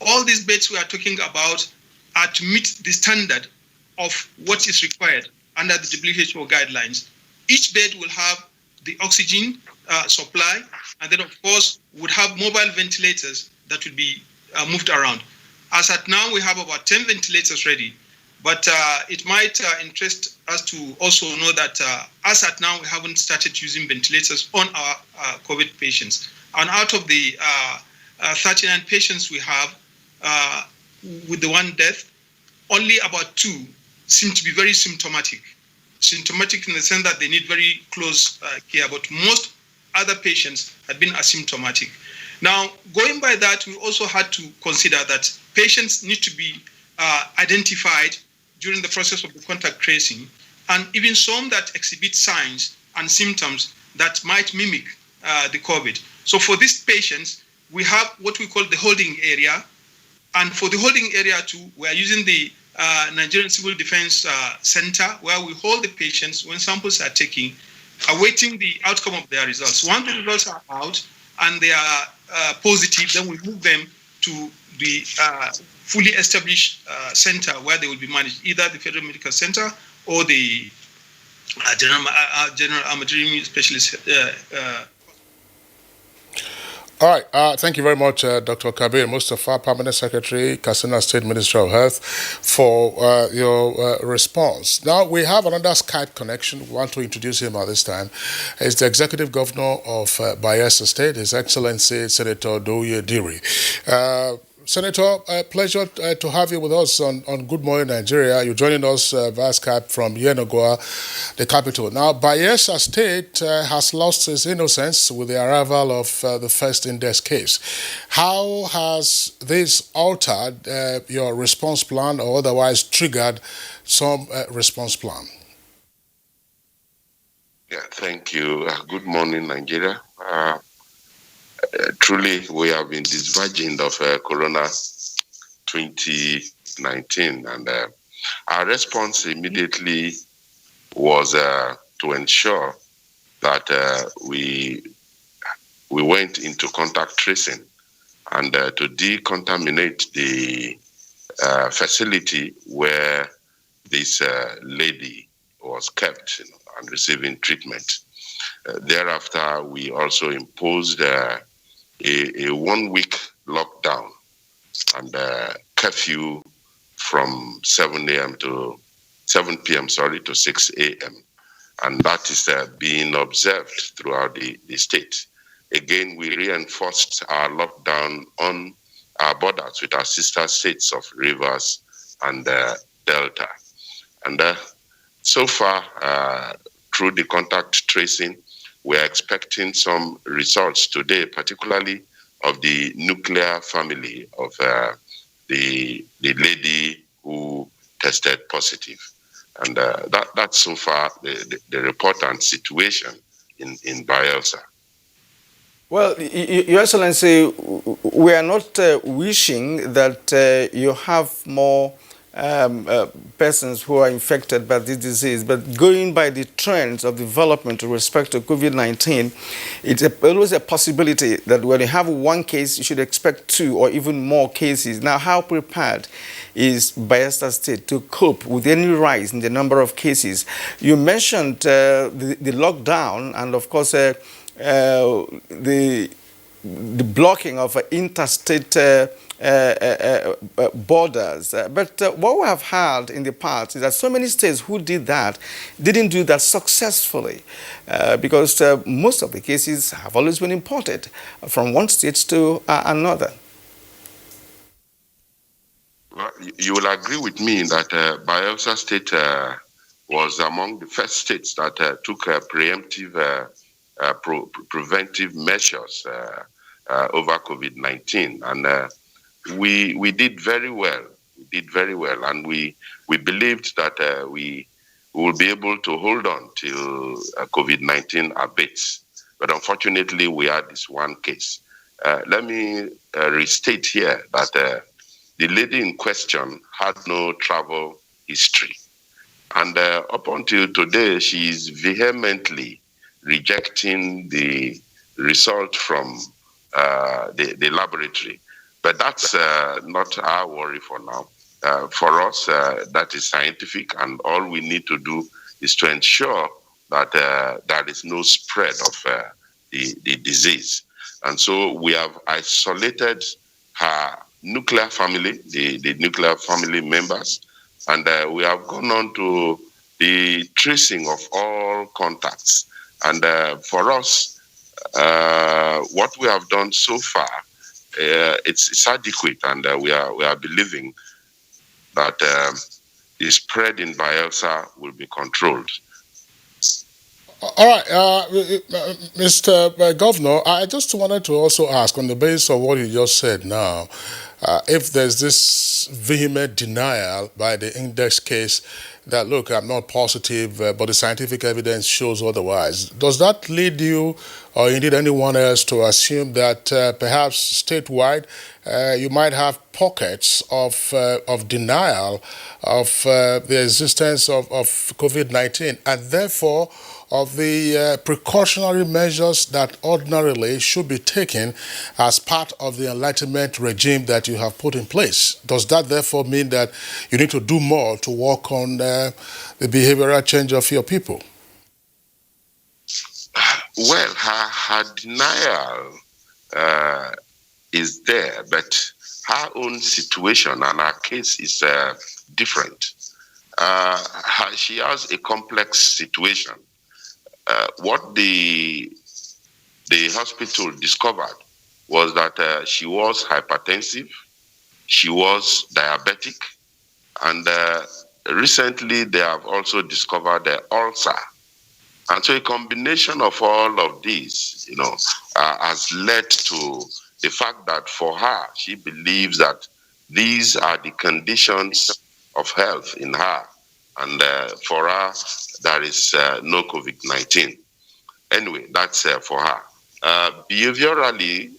All these beds we are talking about are to meet the standard of what is required under the WHO guidelines. Each bed will have the oxygen supply, and then of course would have mobile ventilators that will be moved around. As at now, we have about 10 ventilators ready, but it might interest us to also know that as at now, we haven't started using ventilators on our COVID patients. And out of the 39 patients we have with the one death, only about 2 seem to be very symptomatic. Symptomatic in the sense that they need very close care, but most other patients had been asymptomatic. Now, going by that, we also had to consider that patients need to be identified during the process of the contact tracing, and even some that exhibit signs and symptoms that might mimic the COVID. So for these patients, we have what we call the holding area. And for the holding area too, we are using the Nigerian Civil Defense Center, where we hold the patients when samples are taken, awaiting the outcome of their results. Once the results are out and they are positive, then we move them to the fully established center where they will be managed, either the Federal Medical Center or the General Nigerian Specialist. All right. Thank you very much, Dr. Kabir Mustafa, Permanent Secretary, Katsina State Ministry of Health, for your response. Now, we have another Skype connection. We want to introduce him at this time. He's the Executive Governor of Bayelsa State, His Excellency Senator Douye Diri. Senator, pleasure to have you with us on Good Morning Nigeria. You're joining us via Skype from Yenagoa, the capital. Now, Bayelsa State has lost its innocence with the arrival of the first index case. How has this altered your response plan or otherwise triggered some response plan? Yeah, thank you. Good morning, Nigeria. Truly, we have been diverging of Corona 2019, and our response immediately was to ensure that we went into contact tracing and to decontaminate the facility where this lady was kept and receiving treatment. Thereafter, we also imposed a 1 week lockdown and curfew from 7 a.m. to 7 p.m. to 6 a.m. And that is being observed throughout the state. Again, we reinforced our lockdown on our borders with our sister states of Rivers and Delta. And so far, through the contact tracing, we're expecting some results today, particularly of the nuclear family of the lady who tested positive. And that's so far the report and situation in Bayelsa. Well, Your Excellency, we are not wishing that you have more persons who are infected by this disease, but going by the trends of development with respect to COVID-19, it's always a possibility that when you have one case, you should expect 2 or even more cases. Now, how prepared is Bayelsa State to cope with any rise in the number of cases? You mentioned the lockdown and, of course, the blocking of interstate borders. But what we have had in the past is that so many states who did that didn't do that successfully because most of the cases have always been imported from one state to another. Well, you will agree with me that Bayelsa State was among the first states that took preemptive preventive measures over COVID-19, and we did very well. We did very well, and we believed that we will be able to hold on till COVID-19 abates. But unfortunately, we had this one case. Let me restate here that the lady in question had no travel history, and up until today, she is vehemently rejecting the result from the laboratory. But that's not our worry for now. For us, that is scientific, and all we need to do is to ensure that there is no spread of the disease. And so we have isolated her nuclear family, the nuclear family members, and we have gone on to the tracing of all contacts. And for us, what we have done so far, it's adequate, and we are believing that the spread in Bayelsa will be controlled. All right, Mr. Governor, I just wanted to also ask, on the basis of what you just said now, if there's this vehement denial by the index case that, look, I'm not positive, but the scientific evidence shows otherwise, does that lead you, or indeed anyone else, to assume that perhaps statewide you might have pockets of denial of the existence of COVID-19, and therefore of the precautionary measures that ordinarily should be taken as part of the enlightenment regime that you have put in place? Does that therefore mean that you need to do more to work on the behavioral change of your people? Well, her denial is there, but her own situation and her case is different. She has a complex situation. What the hospital discovered was that she was hypertensive, she was diabetic, and recently they have also discovered the ulcer. And so a combination of all of these, has led to the fact that for her, she believes that these are the conditions of health in her. And for her, there is no COVID-19. Anyway, that's for her. Behaviorally,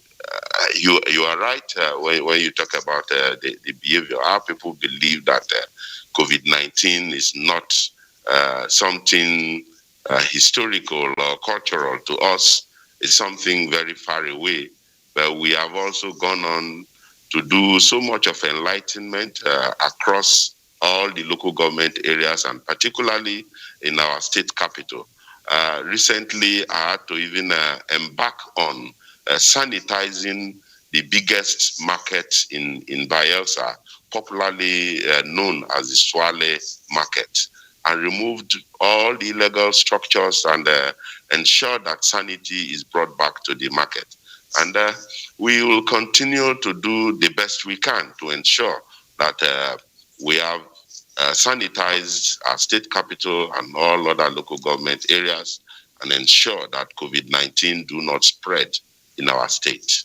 you are right when you talk about the behavior. Our people believe that COVID-19 is not something historical or cultural to us. It's something very far away. But we have also gone on to do so much of enlightenment across all the local government areas, and particularly in our state capital. Recently, I had to even embark on sanitizing the biggest market in Bayelsa, popularly known as the Swale market, and removed all the illegal structures and ensured that sanity is brought back to the market. And we will continue to do the best we can to ensure that we have sanitized our state capital and all other local government areas and ensure that COVID-19 do not spread in our state.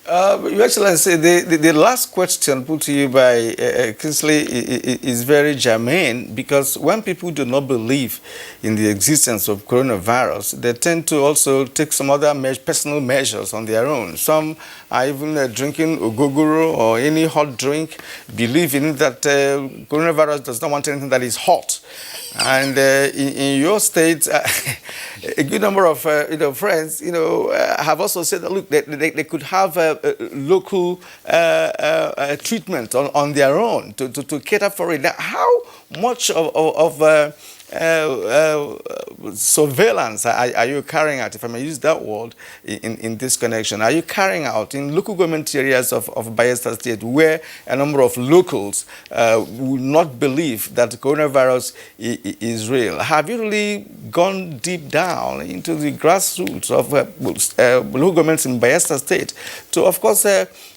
Your Excellency, the last question put to you by Kingsley is very germane, because when people do not believe in the existence of coronavirus, they tend to also take some other personal measures on their own. Some are even drinking ogogoro or any hot drink, believing that coronavirus does not want anything that is hot. And in your state, a good number of friends, have also said that, look, they could have local treatment on their own to cater for it. Now, how much of surveillance are you carrying out, if I may use that word, in this connection? Are you carrying out in local government areas of Bayelsa State where a number of locals will not believe that coronavirus is real? Have you really gone deep down into the grassroots of local governments in Bayelsa State to, of course,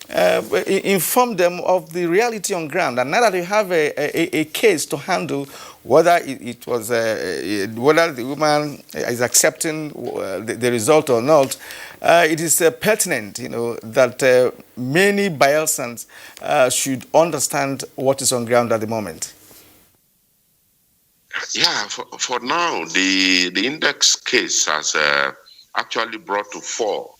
inform them of the reality on ground? And now that you have a case to handle, whether it was whether the woman is accepting the result or not, it is pertinent, that many Bayelsans should understand what is on ground at the moment. Yeah, for now, the index case has actually brought to fore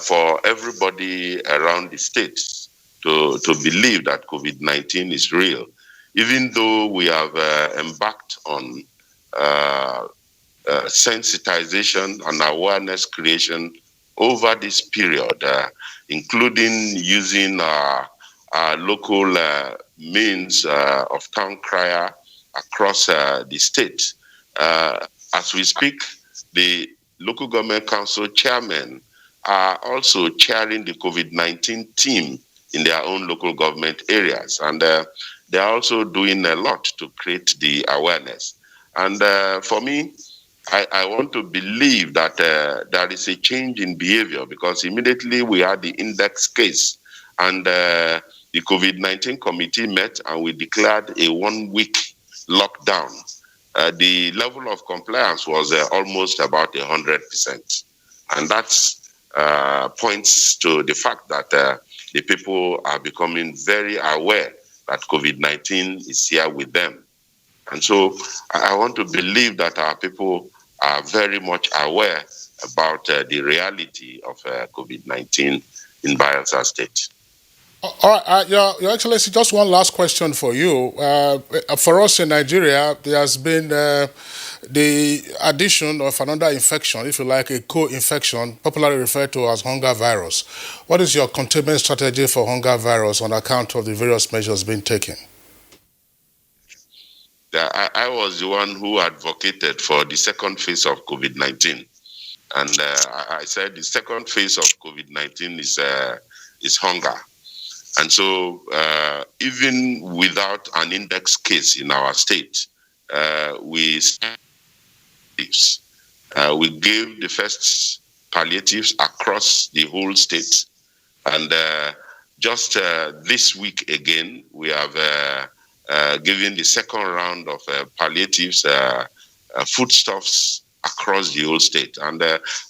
for everybody around the states to believe that COVID-19 is real, even though we have embarked on sensitization and awareness creation over this period, including using our local means of town crier across the state. As we speak, the local government council chairmen are also chairing the COVID-19 team in their own local government areas. And they are also doing a lot to create the awareness. And for me, I want to believe that there is a change in behavior, because immediately we had the index case and the COVID-19 committee met and we declared a 1-week lockdown. The level of compliance was almost about 100%. And that's points to the fact that the people are becoming very aware that COVID-19 is here with them. And so I want to believe that our people are very much aware about the reality of COVID-19 in Bayelsa State. All right, Your Excellency, just one last question for you. For us in Nigeria, there has been the addition of another infection, if you like, a co-infection, popularly referred to as hunger virus. What is your containment strategy for hunger virus on account of the various measures being taken? I was the one who advocated for the second phase of COVID-19. And I said the second phase of COVID-19 is hunger. And so even without an index case in our state, we gave the first palliatives across the whole state. And just this week again, we have given the second round of palliatives, foodstuffs across the whole state. And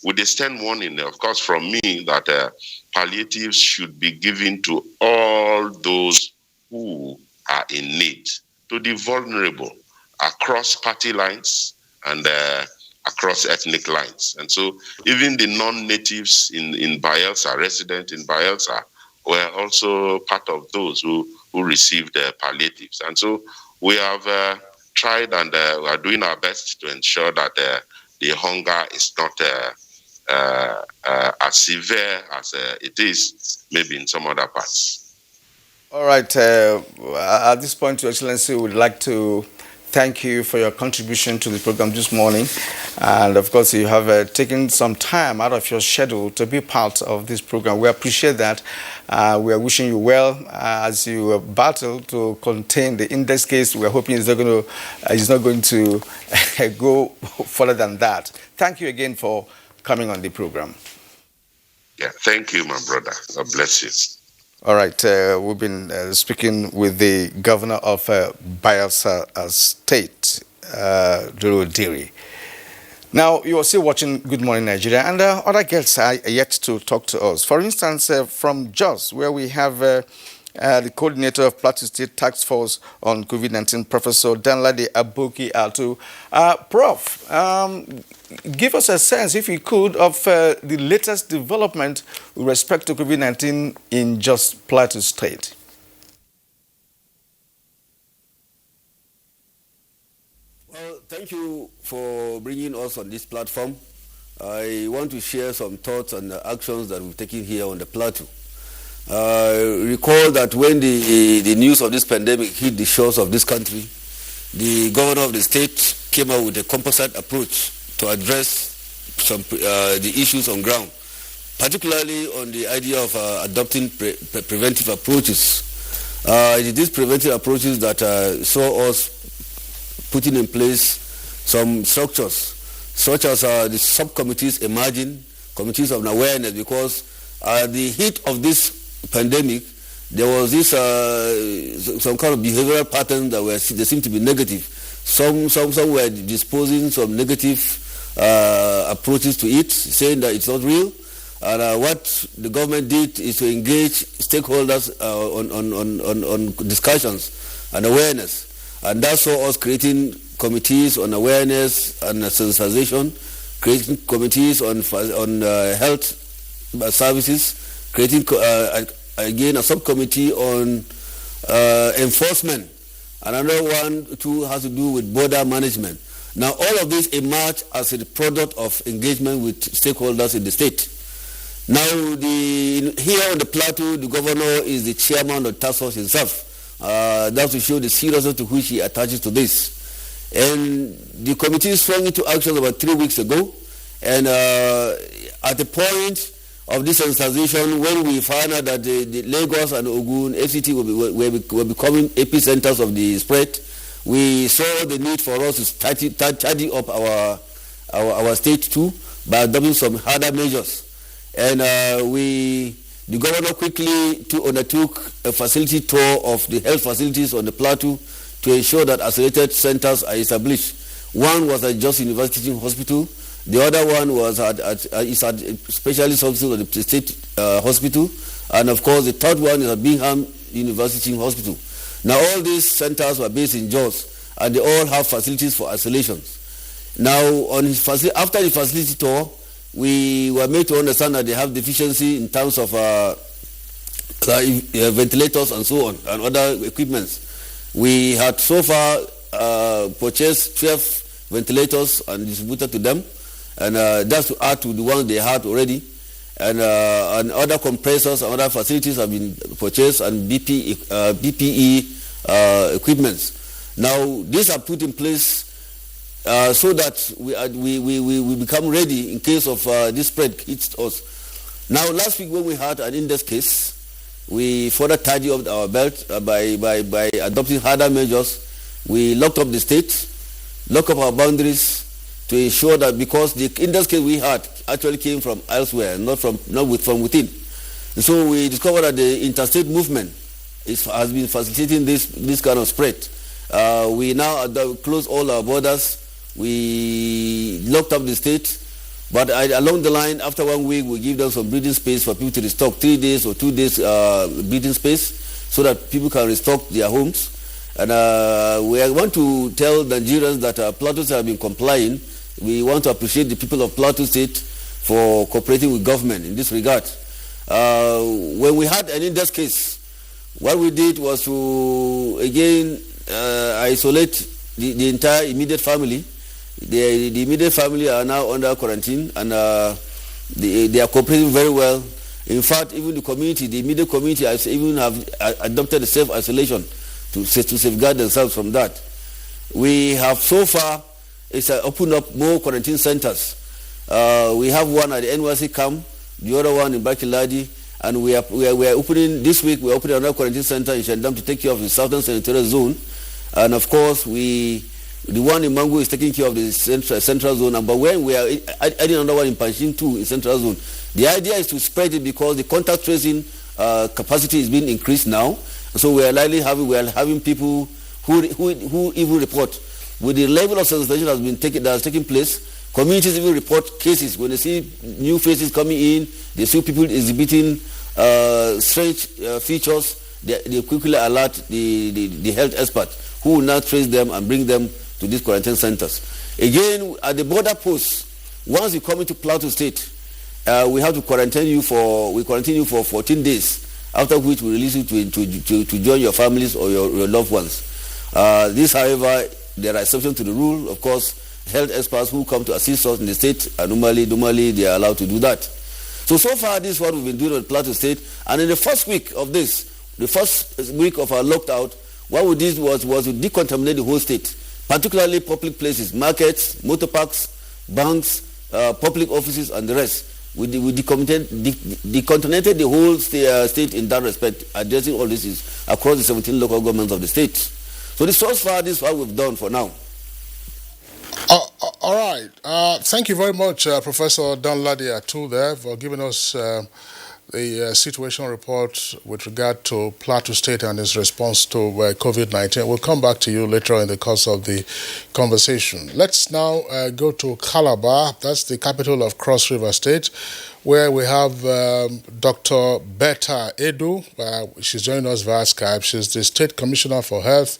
with a stern warning, of course, from me that palliatives should be given to all those who are in need, to the vulnerable, across party lines and across ethnic lines. And so even the non-natives in Bayelsa, resident in Bayelsa, were also part of those who received palliatives. And so we have tried and we are doing our best to ensure that the hunger is not as severe as it is maybe in some other parts. All right. At this point, Your Excellency, we would like to thank you for your contribution to the program this morning. And of course, you have taken some time out of your schedule to be part of this program. We appreciate that. We are wishing you well as you battle to contain the index case. We are hoping it's not going to go further than that. Thank you again for coming on the program. Yeah, thank you, my brother. God bless you. All right, we've been speaking with the governor of Bayelsa State, Duro Diri. Now, you are still watching Good Morning Nigeria, and other guests are yet to talk to us. For instance, from Jos, where we have the coordinator of Plateau State Task Force on COVID-19, Professor Danladi Aboki Altu. Prof, give us a sense, if you could, of the latest development with respect to COVID-19 in Jos Plateau State. Well, thank you for bringing us on this platform. I want to share some thoughts on the actions that we've taken here on the plateau. Recall that when the news of this pandemic hit the shores of this country, the governor of the state came out with a composite approach to address some the issues on ground, particularly on the idea of adopting preventive approaches. It is these preventive approaches that saw us putting in place some structures, such as the subcommittees emerging, committees of awareness, because at the heat of this pandemic, there was this some kind of behavioral pattern that they seemed to be negative. Some were disposing some negative approaches to it, saying that it's not real. And what the government did is to engage stakeholders on discussions and awareness. And that saw us creating committees on awareness and sensitization, creating committees on health services, creating again a subcommittee on enforcement. Another one too has to do with border management. Now all of this emerged as a product of engagement with stakeholders in the state. Now here on the plateau, the governor is the chairman of the task force himself. That's to show the seriousness to which he attaches to this. And the committee sprang into action about 3 weeks ago. And at the point of this sensitization, when we found out that the Lagos and Ogun, FCT were becoming epicenters of the spread, we saw the need for us to tidy up our state too by adopting some harder measures. And the governor quickly undertook a facility tour of the health facilities on the plateau to ensure that isolated centers are established. One was at Jos University Hospital. The other one was at specialist hospital at the state hospital. And of course, the third one is at Bingham University Hospital. Now, all these centers were based in Jos, and they all have facilities for isolation. Now, after the facility tour, we were made to understand that they have deficiency in terms of ventilators and so on, and other equipments. We had so far purchased 12 ventilators and distributed to them, and that's to add to the ones they had already. And other compressors and other facilities have been purchased, and BPE equipments. Now, these are put in place so that we become ready in case of this spread hits us. Now, last week when we had an index case, we further tidied up our belt by adopting harder measures. We locked up the state, locked up our boundaries to ensure that, because the index case we had actually came from elsewhere, not from within. And so we discovered that the interstate movement has been facilitating this kind of spread. We now close all our borders. We locked up the state, but along the line, after 1 week, we give them some breathing space for people to restock, 3 days or 2 days breathing space, so that people can restock their homes. And we want to tell Nigerians that Plateau have been complying. We want to appreciate the people of Plateau State for cooperating with government in this regard. When we had an index case, what we did was to again isolate the entire immediate family. The immediate family are now under quarantine, and they are cooperating very well. In fact, even the community, the immediate community, even have adopted a self-isolation to safeguard themselves from that. We have so far opened up more quarantine centers. We have one at the NYC camp, the other one in Bakiladi, and we are opening this week. We are opening another quarantine center in Shandam to take care of the southern senatorial zone, and of course the one in Mango is taking care of the central zone. But when we are adding another one in Panshin too in central zone, the idea is to spread it because the contact tracing capacity is being increased now. So we are having people who even report with the level of sensitization that has taken place. Communities even report cases when they see new faces coming in. They see people exhibiting strange features. They quickly alert the health expert who will now trace them and bring them to these quarantine centers. Again, at the border posts, once you come into Plateau State, we have to quarantine you for 14 days. After which we release you to join your families or your loved ones. This, however, there are exceptions to the rule. Of course, health experts who come to assist us in the state, normally they are allowed to do that. So far, this is what we've been doing on Plateau State. And in the first week of our lockdown, what we did was to decontaminate the whole state, particularly public places, markets, motor parks, banks, public offices, and the rest. We decontaminated the whole state in that respect, addressing all this across the 17 local governments of the state. So this is what we've done for now. All right. Thank you very much, Professor Danladi Atu there, for giving us the situation report with regard to Plateau State and its response to COVID-19. We'll come back to you later in the course of the conversation. Let's now go to Calabar. That's the capital of Cross River State, where we have Dr. Betta Edu. She's joining us via Skype. She's the State Commissioner for Health,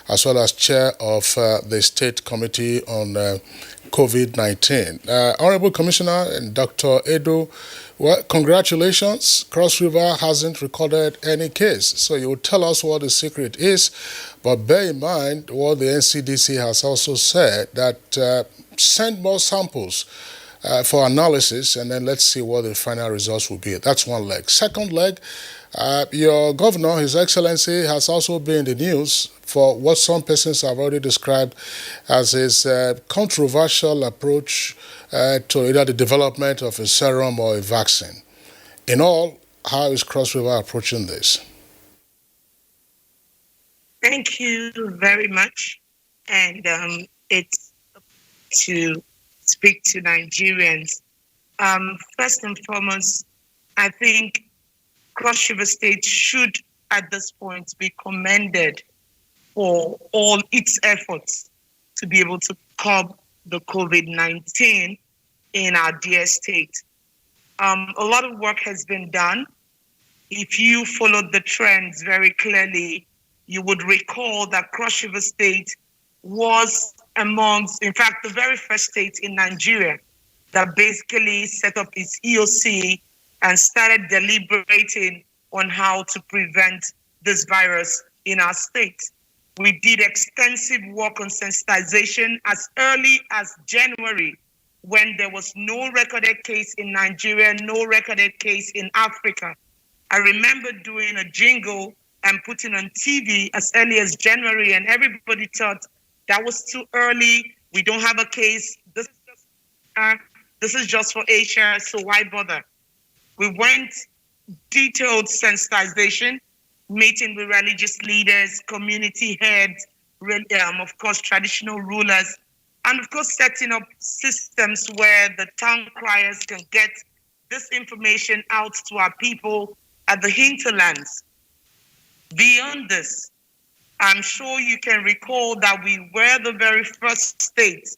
as well as Chair of the State Committee on COVID-19. Honorable Commissioner and Dr. Edu, well, congratulations. Cross River hasn't recorded any case. So you will tell us what the secret is. But bear in mind what the NCDC has also said, that send more samples for analysis, and then let's see what the final results will be. That's one leg. Second leg, your governor, His Excellency, has also been in the news for what some persons have already described as his controversial approach to either the development of a serum or a vaccine. In all, how is Cross River approaching this? Thank you very much. And it's to speak to Nigerians. First and foremost, I think Cross River State should, at this point, be commended for all its efforts to be able to curb the COVID-19 in our dear state. A lot of work has been done. If you followed the trends very clearly, you would recall that Cross River State was amongst, in fact, the very first state in Nigeria that basically set up its EOC and started deliberating on how to prevent this virus in our state. We did extensive work on sensitization as early as January, when there was no recorded case in Nigeria, no recorded case in Africa. I remember doing a jingle and putting on TV as early as January, and everybody thought that was too early. We don't have a case. This is just for Asia, so why bother? We went detailed sensitization, meeting with religious leaders, community heads, of course, traditional rulers, and of course, setting up systems where the town criers can get this information out to our people at the hinterlands. Beyond this, I'm sure you can recall that we were the very first state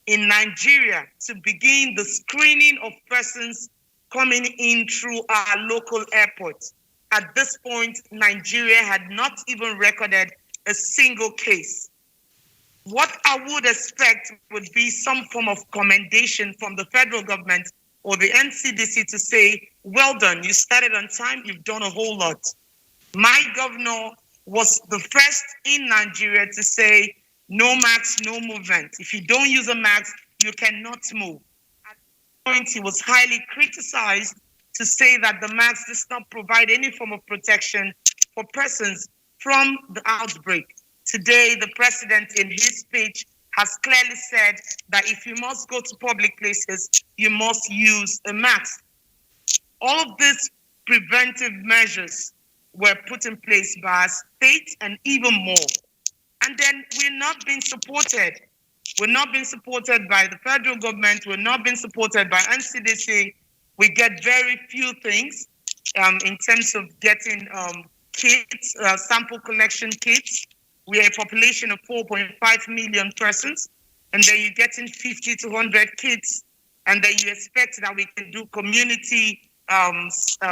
in Nigeria to begin the screening of persons coming in through our local airports. At this point, Nigeria had not even recorded a single case. What I would expect would be some form of commendation from the federal government or the NCDC to say, well done, you started on time, you've done a whole lot. My governor was the first in Nigeria to say, no mask, no movement. If you don't use a mask, you cannot move. At that point, he was highly criticized to say that the mask does not provide any form of protection for persons from the outbreak. Today, the president in his speech has clearly said that if you must go to public places, you must use a mask. All of these preventive measures were put in place by our state and even more. And then we're not being supported. We're not being supported by the federal government. We're not being supported by NCDC. We get very few things in terms of getting kits, sample collection kits. We are a population of 4.5 million persons, and then you're getting 50 to 100 kits, and then you expect that we can do community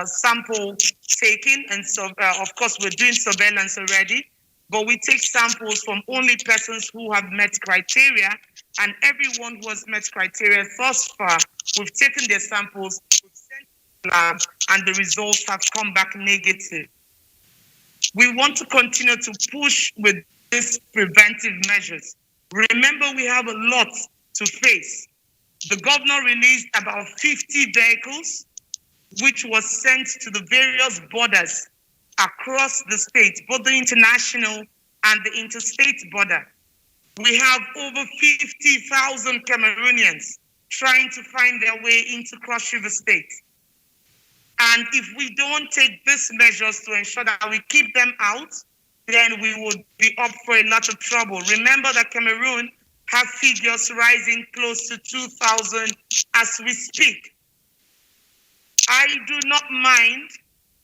sample taking. And so, of course, we're doing surveillance already, but we take samples from only persons who have met criteria, and everyone who has met criteria thus far, we've taken their samples, we've sent to the lab, and the results have come back negative. We want to continue to push with these preventive measures. Remember, we have a lot to face. The governor released about 50 vehicles, which was sent to the various borders across the state, both the international and the interstate border. We have over 50,000 Cameroonians trying to find their way into Cross River State. And if we don't take these measures to ensure that we keep them out, then we would be up for a lot of trouble. Remember that Cameroon have figures rising close to 2,000 as we speak. I do not mind,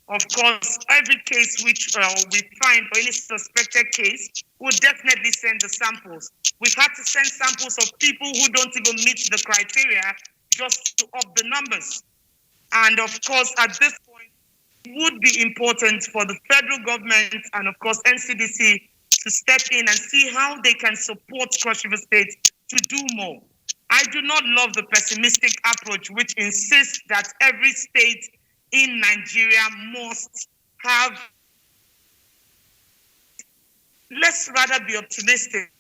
of course, every case which we find or any suspected case, we'll definitely send the samples. We've had to send samples of people who don't even meet the criteria just to up the numbers. And of course, at this point, it would be important for the federal government and of course NCDC to step in and see how they can support Cross River State to do more. I do not love the pessimistic approach which insists that every state in Nigeria must have. Let's rather be optimistic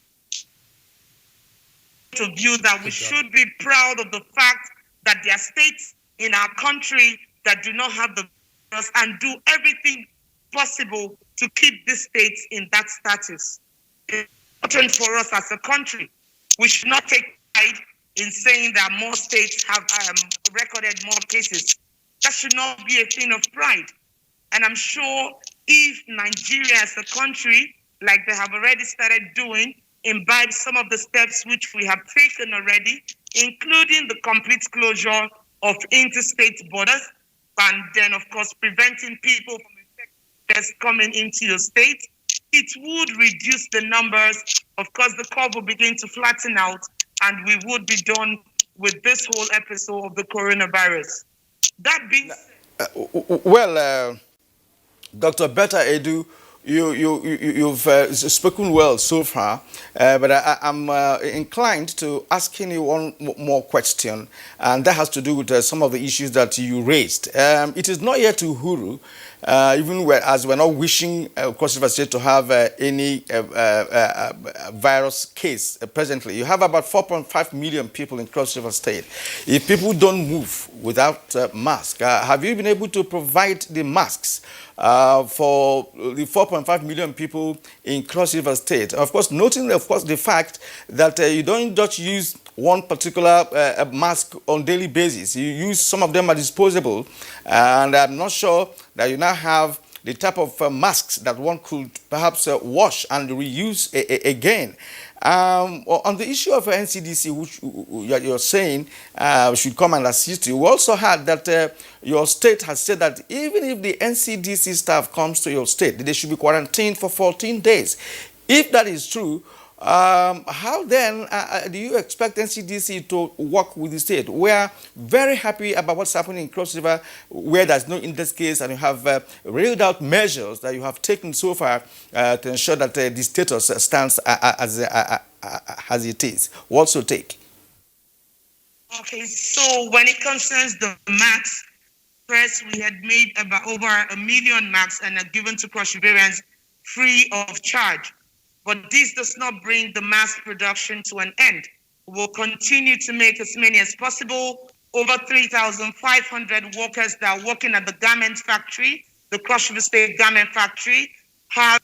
to view that we should be proud of the fact that there are states in our country that do not have the virus and do everything possible to keep the states in that status. It's important for us as a country. We should not take pride in saying that more states have recorded more cases. That should not be a thing of pride. And I'm sure if Nigeria as a country, like they have already started doing, imbibe some of the steps which we have taken already, including the complete closure of interstate borders, and then, of course, preventing people from infections coming into your state, it would reduce the numbers. Of course, the curve will begin to flatten out, and we would be done with this whole episode of the coronavirus. That being said, Dr. Betta Edu, you've spoken well so far, but I'm inclined to asking you one more question, and that has to do with some of the issues that you raised. It is not yet Uhuru, even as we're not wishing Cross River State to have any virus case presently. You have about 4.5 million people in Cross River State. If people don't move without mask, have you been able to provide the masks for the 4.5 million people in Cross River State? Of course, noting, of course, the fact that you don't just use one particular mask on daily basis. You use, some of them are disposable, and I'm not sure that you now have the type of masks that one could perhaps wash and reuse again. On the issue of NCDC, which you're saying should come and assist you, we also heard that your state has said that even if the NCDC staff comes to your state, they should be quarantined for 14 days. If that is true, how then do you expect NCDC to work with the state? We are very happy about what's happening in Cross River, where there's no index case, and you have reeled out measures that you have taken so far to ensure that the status stands as it is. What's your take? Okay, so when it concerns the masks, first we had made about over 1 million masks and are given to Cross Riverians free of charge. But this does not bring the mass production to an end. We'll continue to make as many as possible. Over 3,500 workers that are working at the garment factory, the Cross River State Garment Factory, have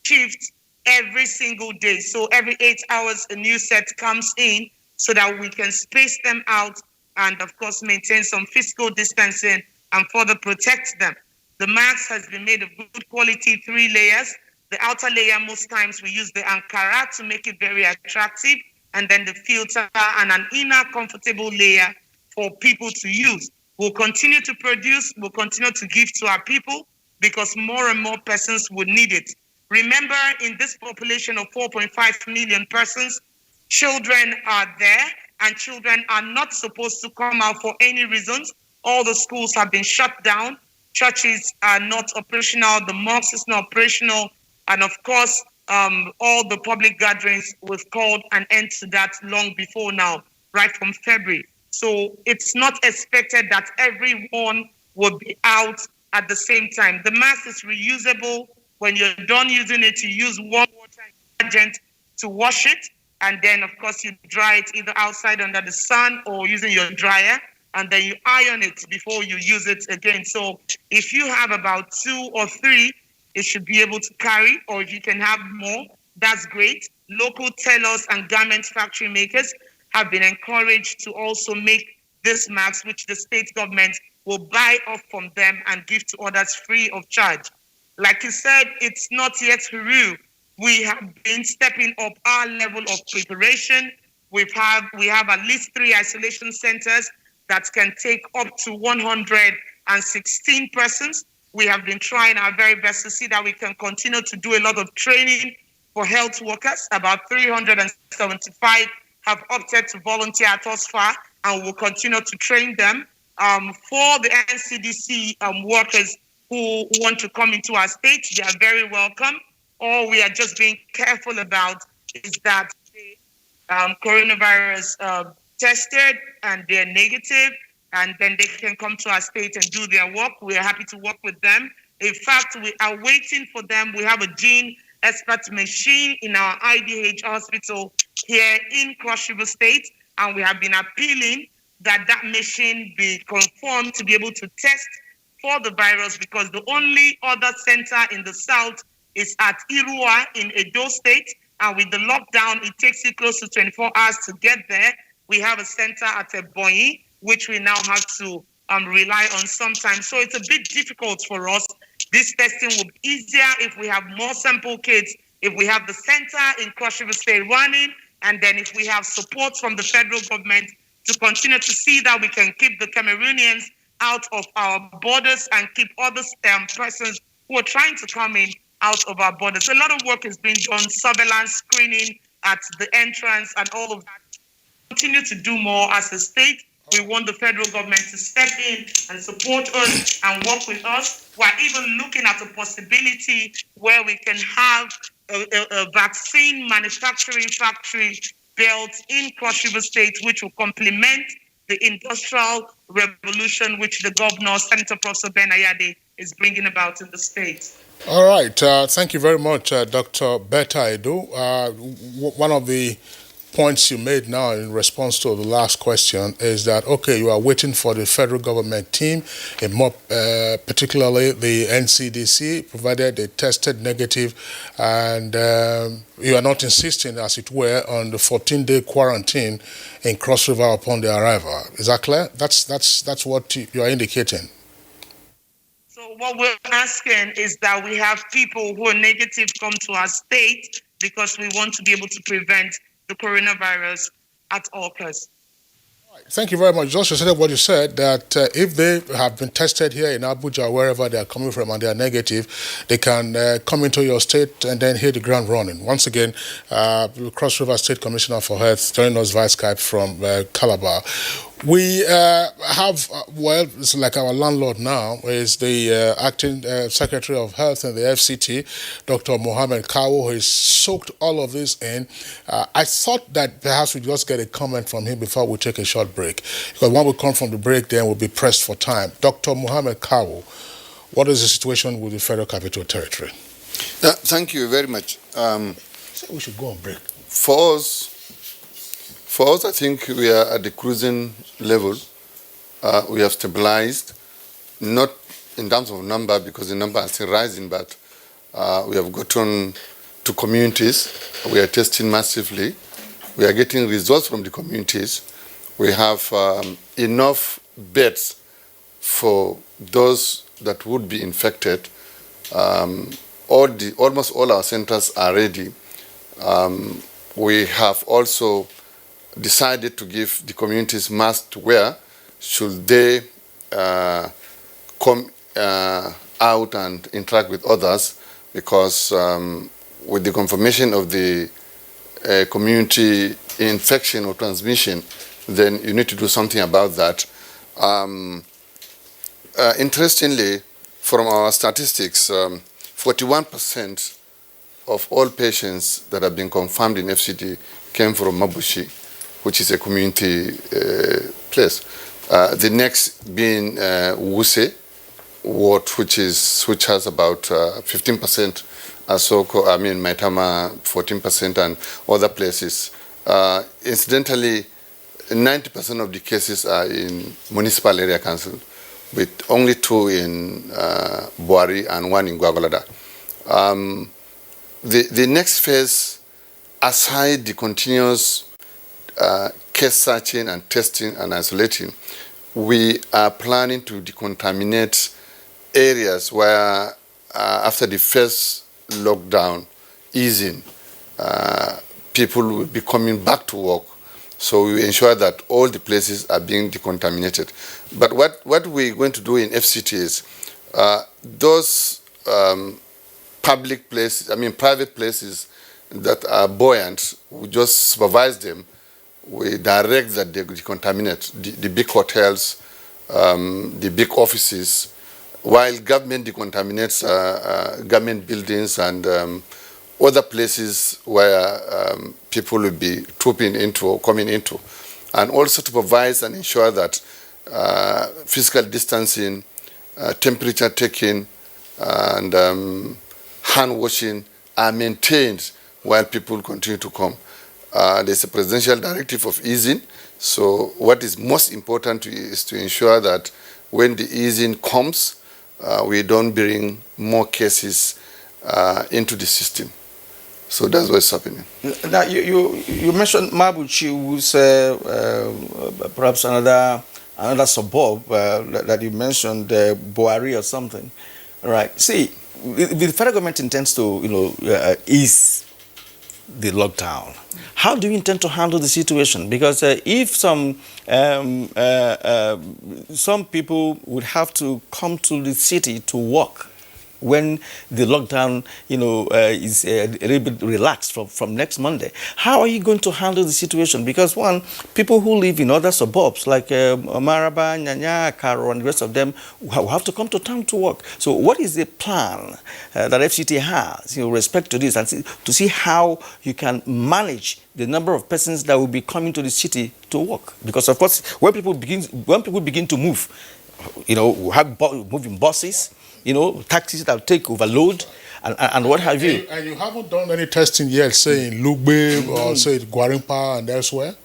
shift every single day. So every 8 hours, a new set comes in so that we can space them out and, of course, maintain some physical distancing and further protect them. The mask has been made of good quality, 3 layers. The outer layer, most times we use the Ankara to make it very attractive, and then the filter and an inner comfortable layer for people to use. We'll continue to produce, we'll continue to give to our people because more and more persons would need it. Remember, in this population of 4.5 million persons, children are there, and children are not supposed to come out for any reasons. All the schools have been shut down. Churches are not operational. The mosque is not operational. And of course, all the public gatherings, we've called an end to that long before now, right from February. So it's not expected that everyone will be out at the same time. The mask is reusable. When you're done using it, you use warm water and detergent to wash it. And then, of course, you dry it either outside under the sun or using your dryer. And then you iron it before you use it again. So if you have about 2 or 3, it should be able to carry. Or if you can have more, that's great. Local tailors and garment factory makers have been encouraged to also make this masks, which the state government will buy off from them and give to others free of charge. Like you said, it's not yet through. We have been stepping up our level of preparation. We have at least 3 isolation centers that can take up to 116 persons. We have been trying our very best to see that we can continue to do a lot of training for health workers. About 375 have opted to volunteer at us far, and we'll continue to train them. For the NCDC workers who want to come into our state, they are very welcome. All we are just being careful about is that the coronavirus tested and they're negative, and then they can come to our state and do their work. We are happy to work with them. In fact, we are waiting for them. We have a gene expert machine in our IDH hospital here in Cross River State, and we have been appealing that machine be conformed to be able to test for the virus, because the only other center in the south is at Irua in Edo State, and with the lockdown, it takes you close to 24 hours to get there. We have a center at Ebonyi, which we now have to rely on sometimes. So it's a bit difficult for us. This testing will be easier if we have more sample kits, if we have the center in Cross River State running, and then if we have support from the federal government to continue to see that we can keep the Cameroonians out of our borders and keep other persons who are trying to come in out of our borders. A lot of work is being done, surveillance, screening at the entrance and all of that. Continue to do more as a state. We want the federal government to step in and support us and work with us. We're even looking at a possibility where we can have a vaccine manufacturing factory built in Cross River State, which will complement the industrial revolution which the governor, Senator Professor Ben Ayade, is bringing about in the state. All right. Thank you very much, Dr. Betta Edo. One of the points you made now in response to the last question is that, okay, you are waiting for the federal government team, and more particularly the NCDC, provided they tested negative, and you are not insisting, as it were, on the 14-day quarantine in Cross River upon their arrival. Is that clear? That's what you are indicating. So what we're asking is that we have people who are negative come to our state, because we want to be able to prevent the coronavirus at all costs. Thank you very much. Just to say what you said, that if they have been tested here in Abuja, wherever they are coming from, and they are negative, they can come into your state and then hit the ground running. Once again, Cross River State Commissioner for Health joining us via Skype from Calabar. We have, well, it's like our landlord now is the acting Secretary of Health in the FCT, Dr. Mohammed Kawo, who has soaked all of this in. I thought that perhaps we'd just get a comment from him before we take a short break, because when we come from the break, then we'll be pressed for time. Dr. Mohammed Kawo, what is the situation with the Federal Capital Territory? Thank you very much. We should go on break. For us, I think we are at the cruising level. We have stabilized, not in terms of number, because the number is still rising, but we have gotten to communities. We are testing massively. We are getting results from the communities. We have enough beds for those that would be infected. Almost all our centers are ready. We have also decided to give the communities masks to wear should they come out and interact with others, because with the confirmation of the community infection or transmission, then you need to do something about that. Interestingly, from our statistics, 41% of all patients that have been confirmed in FCT came from Mabushi, which is a community place. The next being Wuse ward, which has about 15%. Maitama 14%, and other places. Incidentally, 90% of the cases are in municipal area council, with only 2 in Buari and 1 in Gwagwalada. The next phase, aside the continuous case searching and testing and isolating, we are planning to decontaminate areas where after the first lockdown easing, people will be coming back to work. So we ensure that all the places are being decontaminated. But what we're going to do in FCT is those private places that are buoyant, we just supervise them. We direct that they decontaminate the big hotels, the big offices, while government decontaminates government buildings and other places where people will be trooping into or coming into. And also to provide and ensure that physical distancing, temperature taking, and hand washing are maintained while people continue to come. There's a presidential directive of easing. So what is most important is to ensure that when the easing comes, we don't bring more cases into the system. So that's what's happening. Now, you mentioned Mabuchi, who's perhaps another suburb that you mentioned, Buari or something. Right. See, the federal government intends to, ease the lockdown. How do you intend to handle the situation? Because if some people would have to come to the city to work when the lockdown, is a little bit relaxed from next Monday, how are you going to handle the situation? Because one, people who live in other suburbs like Maraba, Nyanya, Karo, and the rest of them will have to come to town to work. So what is the plan that FCT has, with respect to this, and to see how you can manage the number of persons that will be coming to the city to work? Because of course, when people begin to move, we have moving buses, taxis that take overload and what have you. And you haven't done any testing yet, say in Lugbe or say Gwarimpa and elsewhere?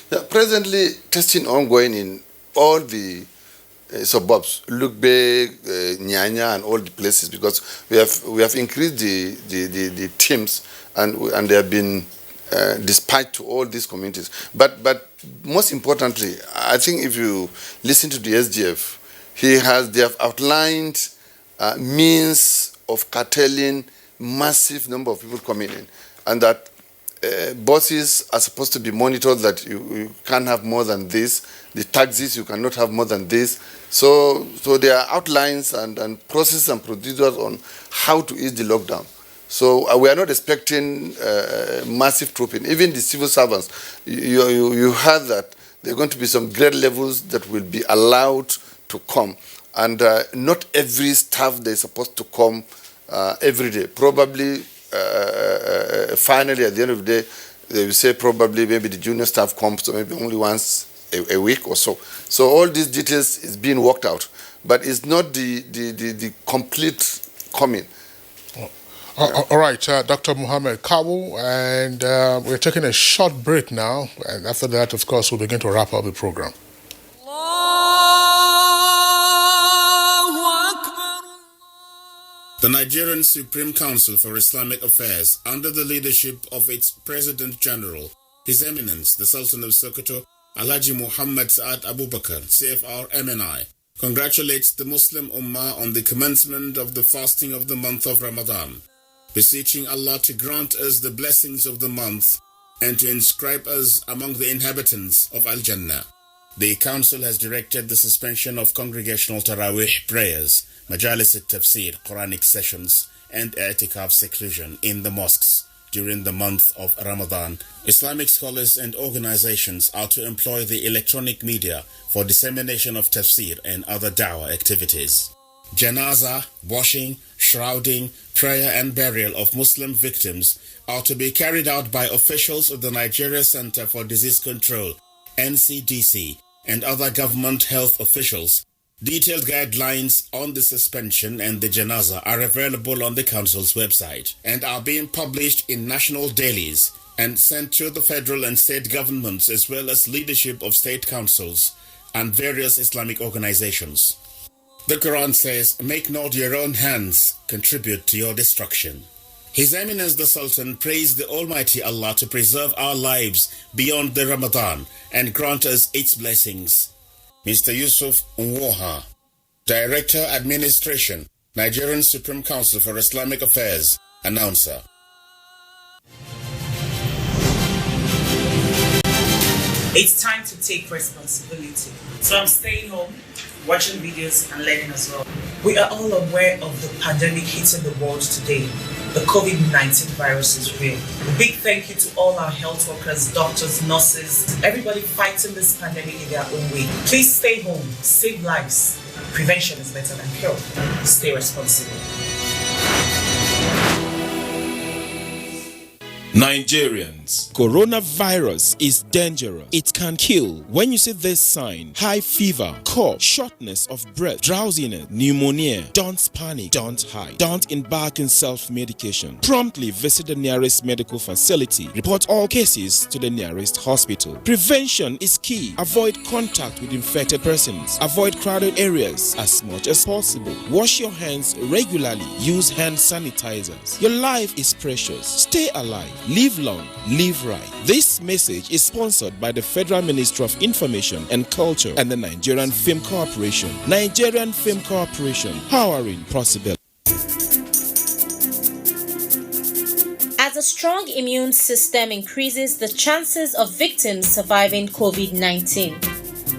Yeah, presently, testing ongoing in all the suburbs, Lugbe, Nyanya, and all the places, because we have increased the teams and they have been dispatched to all these communities. But most importantly, I think if you listen to the SGF, they have outlined means of curtailing massive number of people coming in, and that buses are supposed to be monitored, that you can't have more than this. The taxis, you cannot have more than this. So there are outlines and processes and procedures on how to ease the lockdown. So we are not expecting massive trooping. Even the civil servants, you heard that there are going to be some grade levels that will be allowed to come. And not every staff that is supposed to come every day. Probably, finally, at the end of the day, they will say probably maybe the junior staff comes, so maybe only once a week or so. So all these details is being worked out, but it's not the complete coming. All right, Dr. Muhammad Kawu, and we're taking a short break now, and after that, of course, we'll begin to wrap up the program. The The Nigerian Supreme Council for Islamic Affairs, under the leadership of its President General, His Eminence, the Sultan of Sokoto, Alhaji Muhammad Saad Abubakar, CFR MNI, congratulates the Muslim Ummah on the commencement of the fasting of the month of Ramadan, beseeching Allah to grant us the blessings of the month and to inscribe us among the inhabitants of Al-Jannah. The Council has directed the suspension of congregational Taraweeh prayers, Majalis al-Tafsir, Quranic sessions, and i'tikaf seclusion in the mosques during the month of Ramadan. Islamic scholars and organizations are to employ the electronic media for dissemination of tafsir and other da'wah activities. Janazah, washing, shrouding, prayer and burial of Muslim victims are to be carried out by officials of the Nigeria Center for Disease Control, NCDC, and other government health officials. Detailed guidelines on the suspension and the janazah are available on the Council's website and are being published in national dailies and sent to the federal and state governments as well as leadership of state councils and various Islamic organizations. The Quran says, "Make not your own hands contribute to your destruction." His Eminence the Sultan praised the Almighty Allah to preserve our lives beyond the Ramadan and grant us its blessings. Mr. Yusuf Nwoha, Director Administration, Nigerian Supreme Council for Islamic Affairs, announcer. It's time to take responsibility. So I'm staying home, watching videos and learning as well. We are all aware of the pandemic hitting the world today. The COVID-19 virus is real. A big thank you to all our health workers, doctors, nurses, everybody fighting this pandemic in their own way. Please stay home, save lives. Prevention is better than cure. Stay responsible. Nigerians, coronavirus is dangerous. It can kill. When you see this sign, high fever, cough, shortness of breath, drowsiness, pneumonia, don't panic, don't hide. Don't embark in self-medication. Promptly visit the nearest medical facility. Report all cases to the nearest hospital. Prevention is key. Avoid contact with infected persons. Avoid crowded areas as much as possible. Wash your hands regularly. Use hand sanitizers. Your life is precious. Stay alive. Live long, live right. This message is sponsored by the Federal Ministry of Information and Culture and the Nigerian Film Corporation. Nigerian Film Corporation, powering possibility. As a strong immune system increases the chances of victims surviving COVID-19.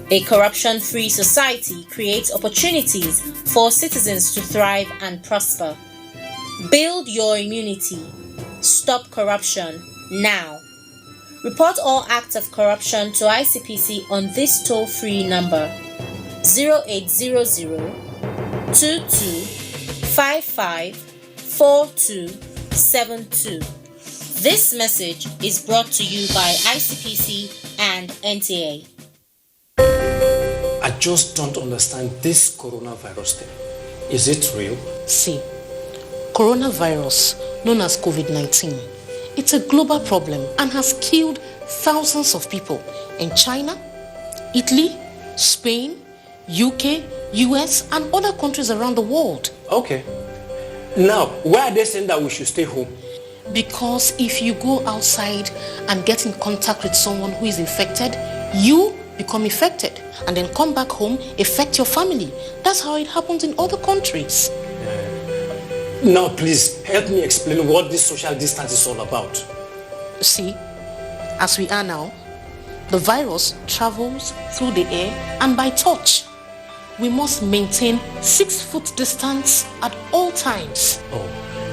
A corruption-free society creates opportunities for citizens to thrive and prosper. Build your immunity. Stop corruption now. Report all acts of corruption to ICPC on this toll-free number 0800 2255 4272. This message is brought to you by ICPC and NTA. I just don't understand this coronavirus thing. Is it real? See, coronavirus, known as COVID-19, it's a global problem and has killed thousands of people in China, Italy, Spain, UK, US, and other countries around the world. Okay. Now, why are they saying that we should stay home? Because if you go outside and get in contact with someone who is infected, you become infected and then come back home, affect your family. That's how it happens in other countries. Now, please, help me explain what this social distance is all about. See, as we are now, the virus travels through the air and by touch. We must maintain 6 foot distance at all times. Oh,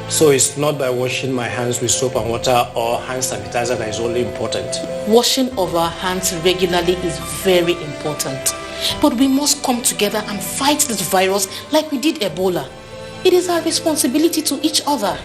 so it's not by washing my hands with soap and water or hand sanitizer that is only important? Washing of our hands regularly is very important. But we must come together and fight this virus like we did Ebola. It is our responsibility to each other.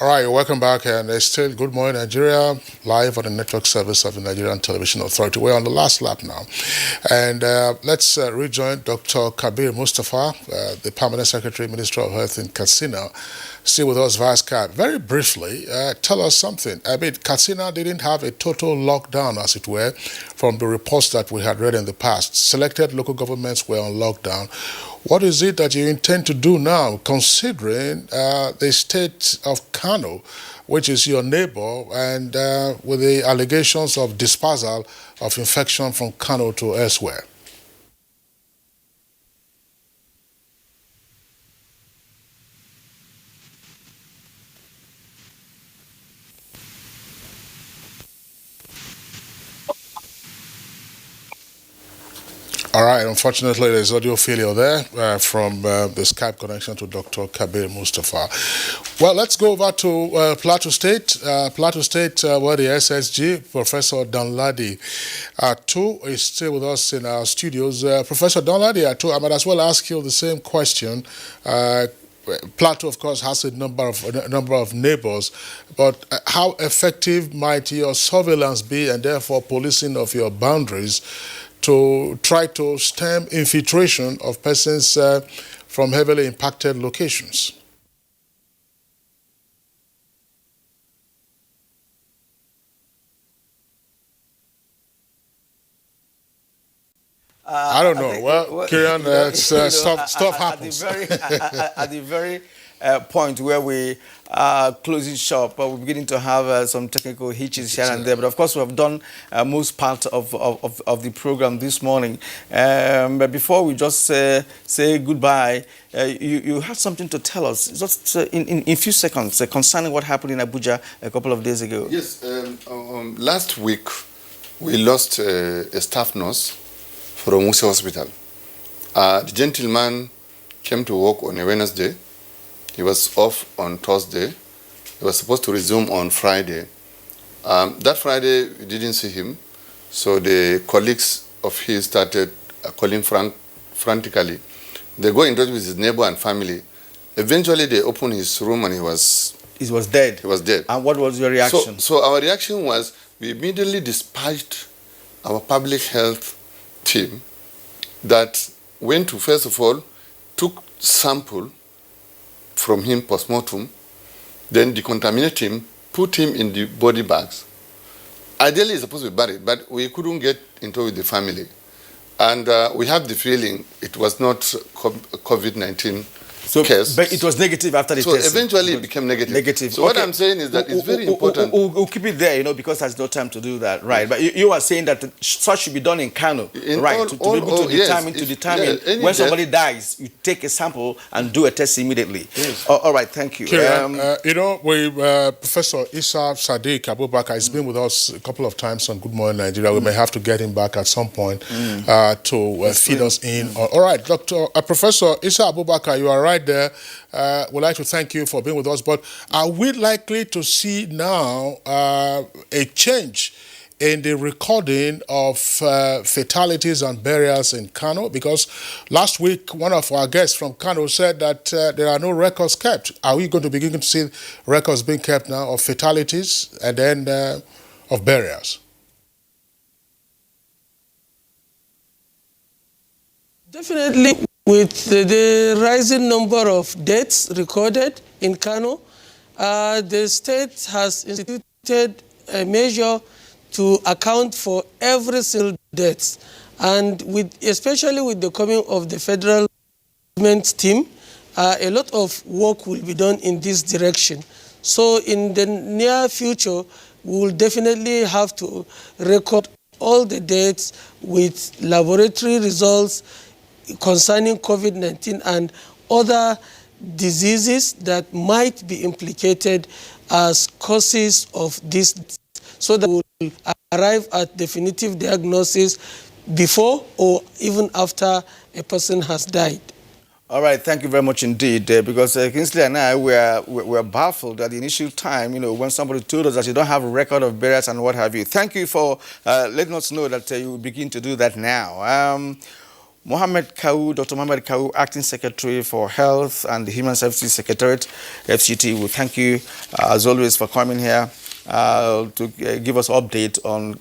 All right, welcome back, and it's still Good Morning Nigeria, live on the network service of the Nigerian Television Authority. We're on the last lap now, and let's rejoin Dr. Kabir Mustafa, the Permanent Secretary, Minister of Health in Katsina, still with us via Skype. Very briefly, tell us something. I mean, Katsina didn't have a total lockdown, as it were, from the reports that we had read in the past. Selected local governments were on lockdown. What is it that you intend to do now, considering the state of Kano, which is your neighbor, and with the allegations of dispersal of infection from Kano to elsewhere? All right, unfortunately, there's audio failure there from the Skype connection to Dr. Kabir Mustafa. Well, let's go over to Plateau State. Plateau State, where the SSG, Professor Danladi Atu, is still with us in our studios. Professor Danladi Atu, I might as well ask you the same question. Plateau, of course, has a number of neighbors, but how effective might your surveillance be, and therefore policing of your boundaries, to try to stem infiltration of persons from heavily impacted locations? I don't know. Well, Kieran, stuff happens. At the very point where we are closing shop, we're beginning to have some technical hitches here and there. But of course, we have done most part of the program this morning. But before we just say goodbye, you had something to tell us, just in a few seconds, concerning what happened in Abuja a couple of days ago. Yes, last week we lost a staff nurse from Musa Hospital. The gentleman came to work on a Wednesday. He was off on Thursday. He was supposed to resume on Friday. That Friday, we didn't see him. So the colleagues of his started calling frantically. They go in touch with his neighbor and family. Eventually, they opened his room and he was dead. He was dead. And what was your reaction? So our reaction was, we immediately dispatched our public health team that went to, first of all, took sample from him post-mortem, then decontaminate him, put him in the body bags. Ideally, he's supposed to be buried, but we couldn't get into with the family. And we have the feeling it was not COVID-19 case. But it was negative after the test. So eventually it became negative. So okay. What I'm saying is that it's very important. We'll keep it there, because there's no time to do that, right? But you are saying that such should be done in Kano, right? To be able to determine when somebody dies, you take a sample and do a test immediately. Yes. All right, thank you. Professor Issa Sadiq Abubakar has been with us a couple of times on Good Morning Nigeria. We may have to get him back at some point to feed us in. All right, Professor Issa Abubakar, you are right there. We'd like to thank you for being with us, but are we likely to see now a change in the recording of fatalities and burials in Kano? Because last week, one of our guests from Kano said that there are no records kept. Are we going to begin to see records being kept now of fatalities and then of burials? Definitely. With the rising number of deaths recorded in Kano, the state has instituted a measure to account for every single death. And especially with the coming of the federal government team, a lot of work will be done in this direction. So in the near future, we will definitely have to record all the deaths with laboratory results concerning COVID-19 and other diseases that might be implicated as causes of this, so that we will arrive at definitive diagnosis before or even after a person has died. All right, thank you very much indeed, because Kingsley and I were baffled at the initial time, when somebody told us that you don't have a record of burials and what have you. Thank you for letting us know that you will begin to do that now. Dr. Mohammed Kau, Acting Secretary for Health and the Human Services Secretariat, FCT. We thank you, as always, for coming here to give us an update on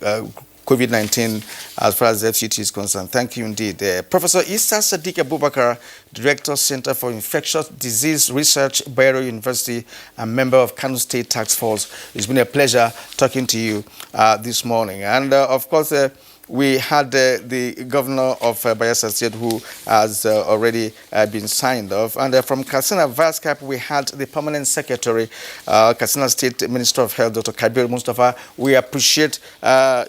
COVID-19 as far as FCT is concerned. Thank you indeed. Professor Issa Sadiq Abubakar, Director, Center for Infectious Disease Research, Bayero University, and member of Kano State Task Force. It's been a pleasure talking to you this morning. And of course, we had the governor of Bayelsa State, who has already been signed off. And from Katsina Vice Cap, we had the permanent secretary, Katsina State Minister of Health, Dr. Kabir Mustafa. We appreciate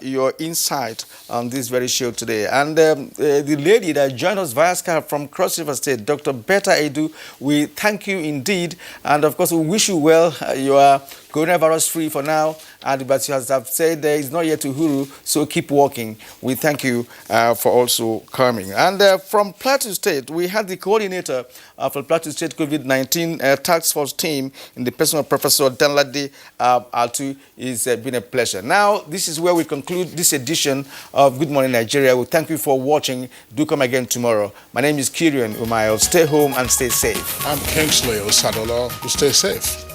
your insight on this very show today. And the lady that joined us Vice Cap from Cross River State, Dr. Betta Edu, we thank you indeed. And of course, we wish you well. You are coronavirus free for now, but as I've said, there is not yet Uhuru, so keep walking. We thank you for also coming. And from Plateau State, we had the coordinator of the Plateau State COVID-19 Task Force team in the person of Professor Danladi Altu. It's been a pleasure. Now, this is where we conclude this edition of Good Morning Nigeria. We thank you for watching. Do come again tomorrow. My name is Kirian Umayo. Stay home and stay safe. I'm Kingsley Osadola. Stay safe.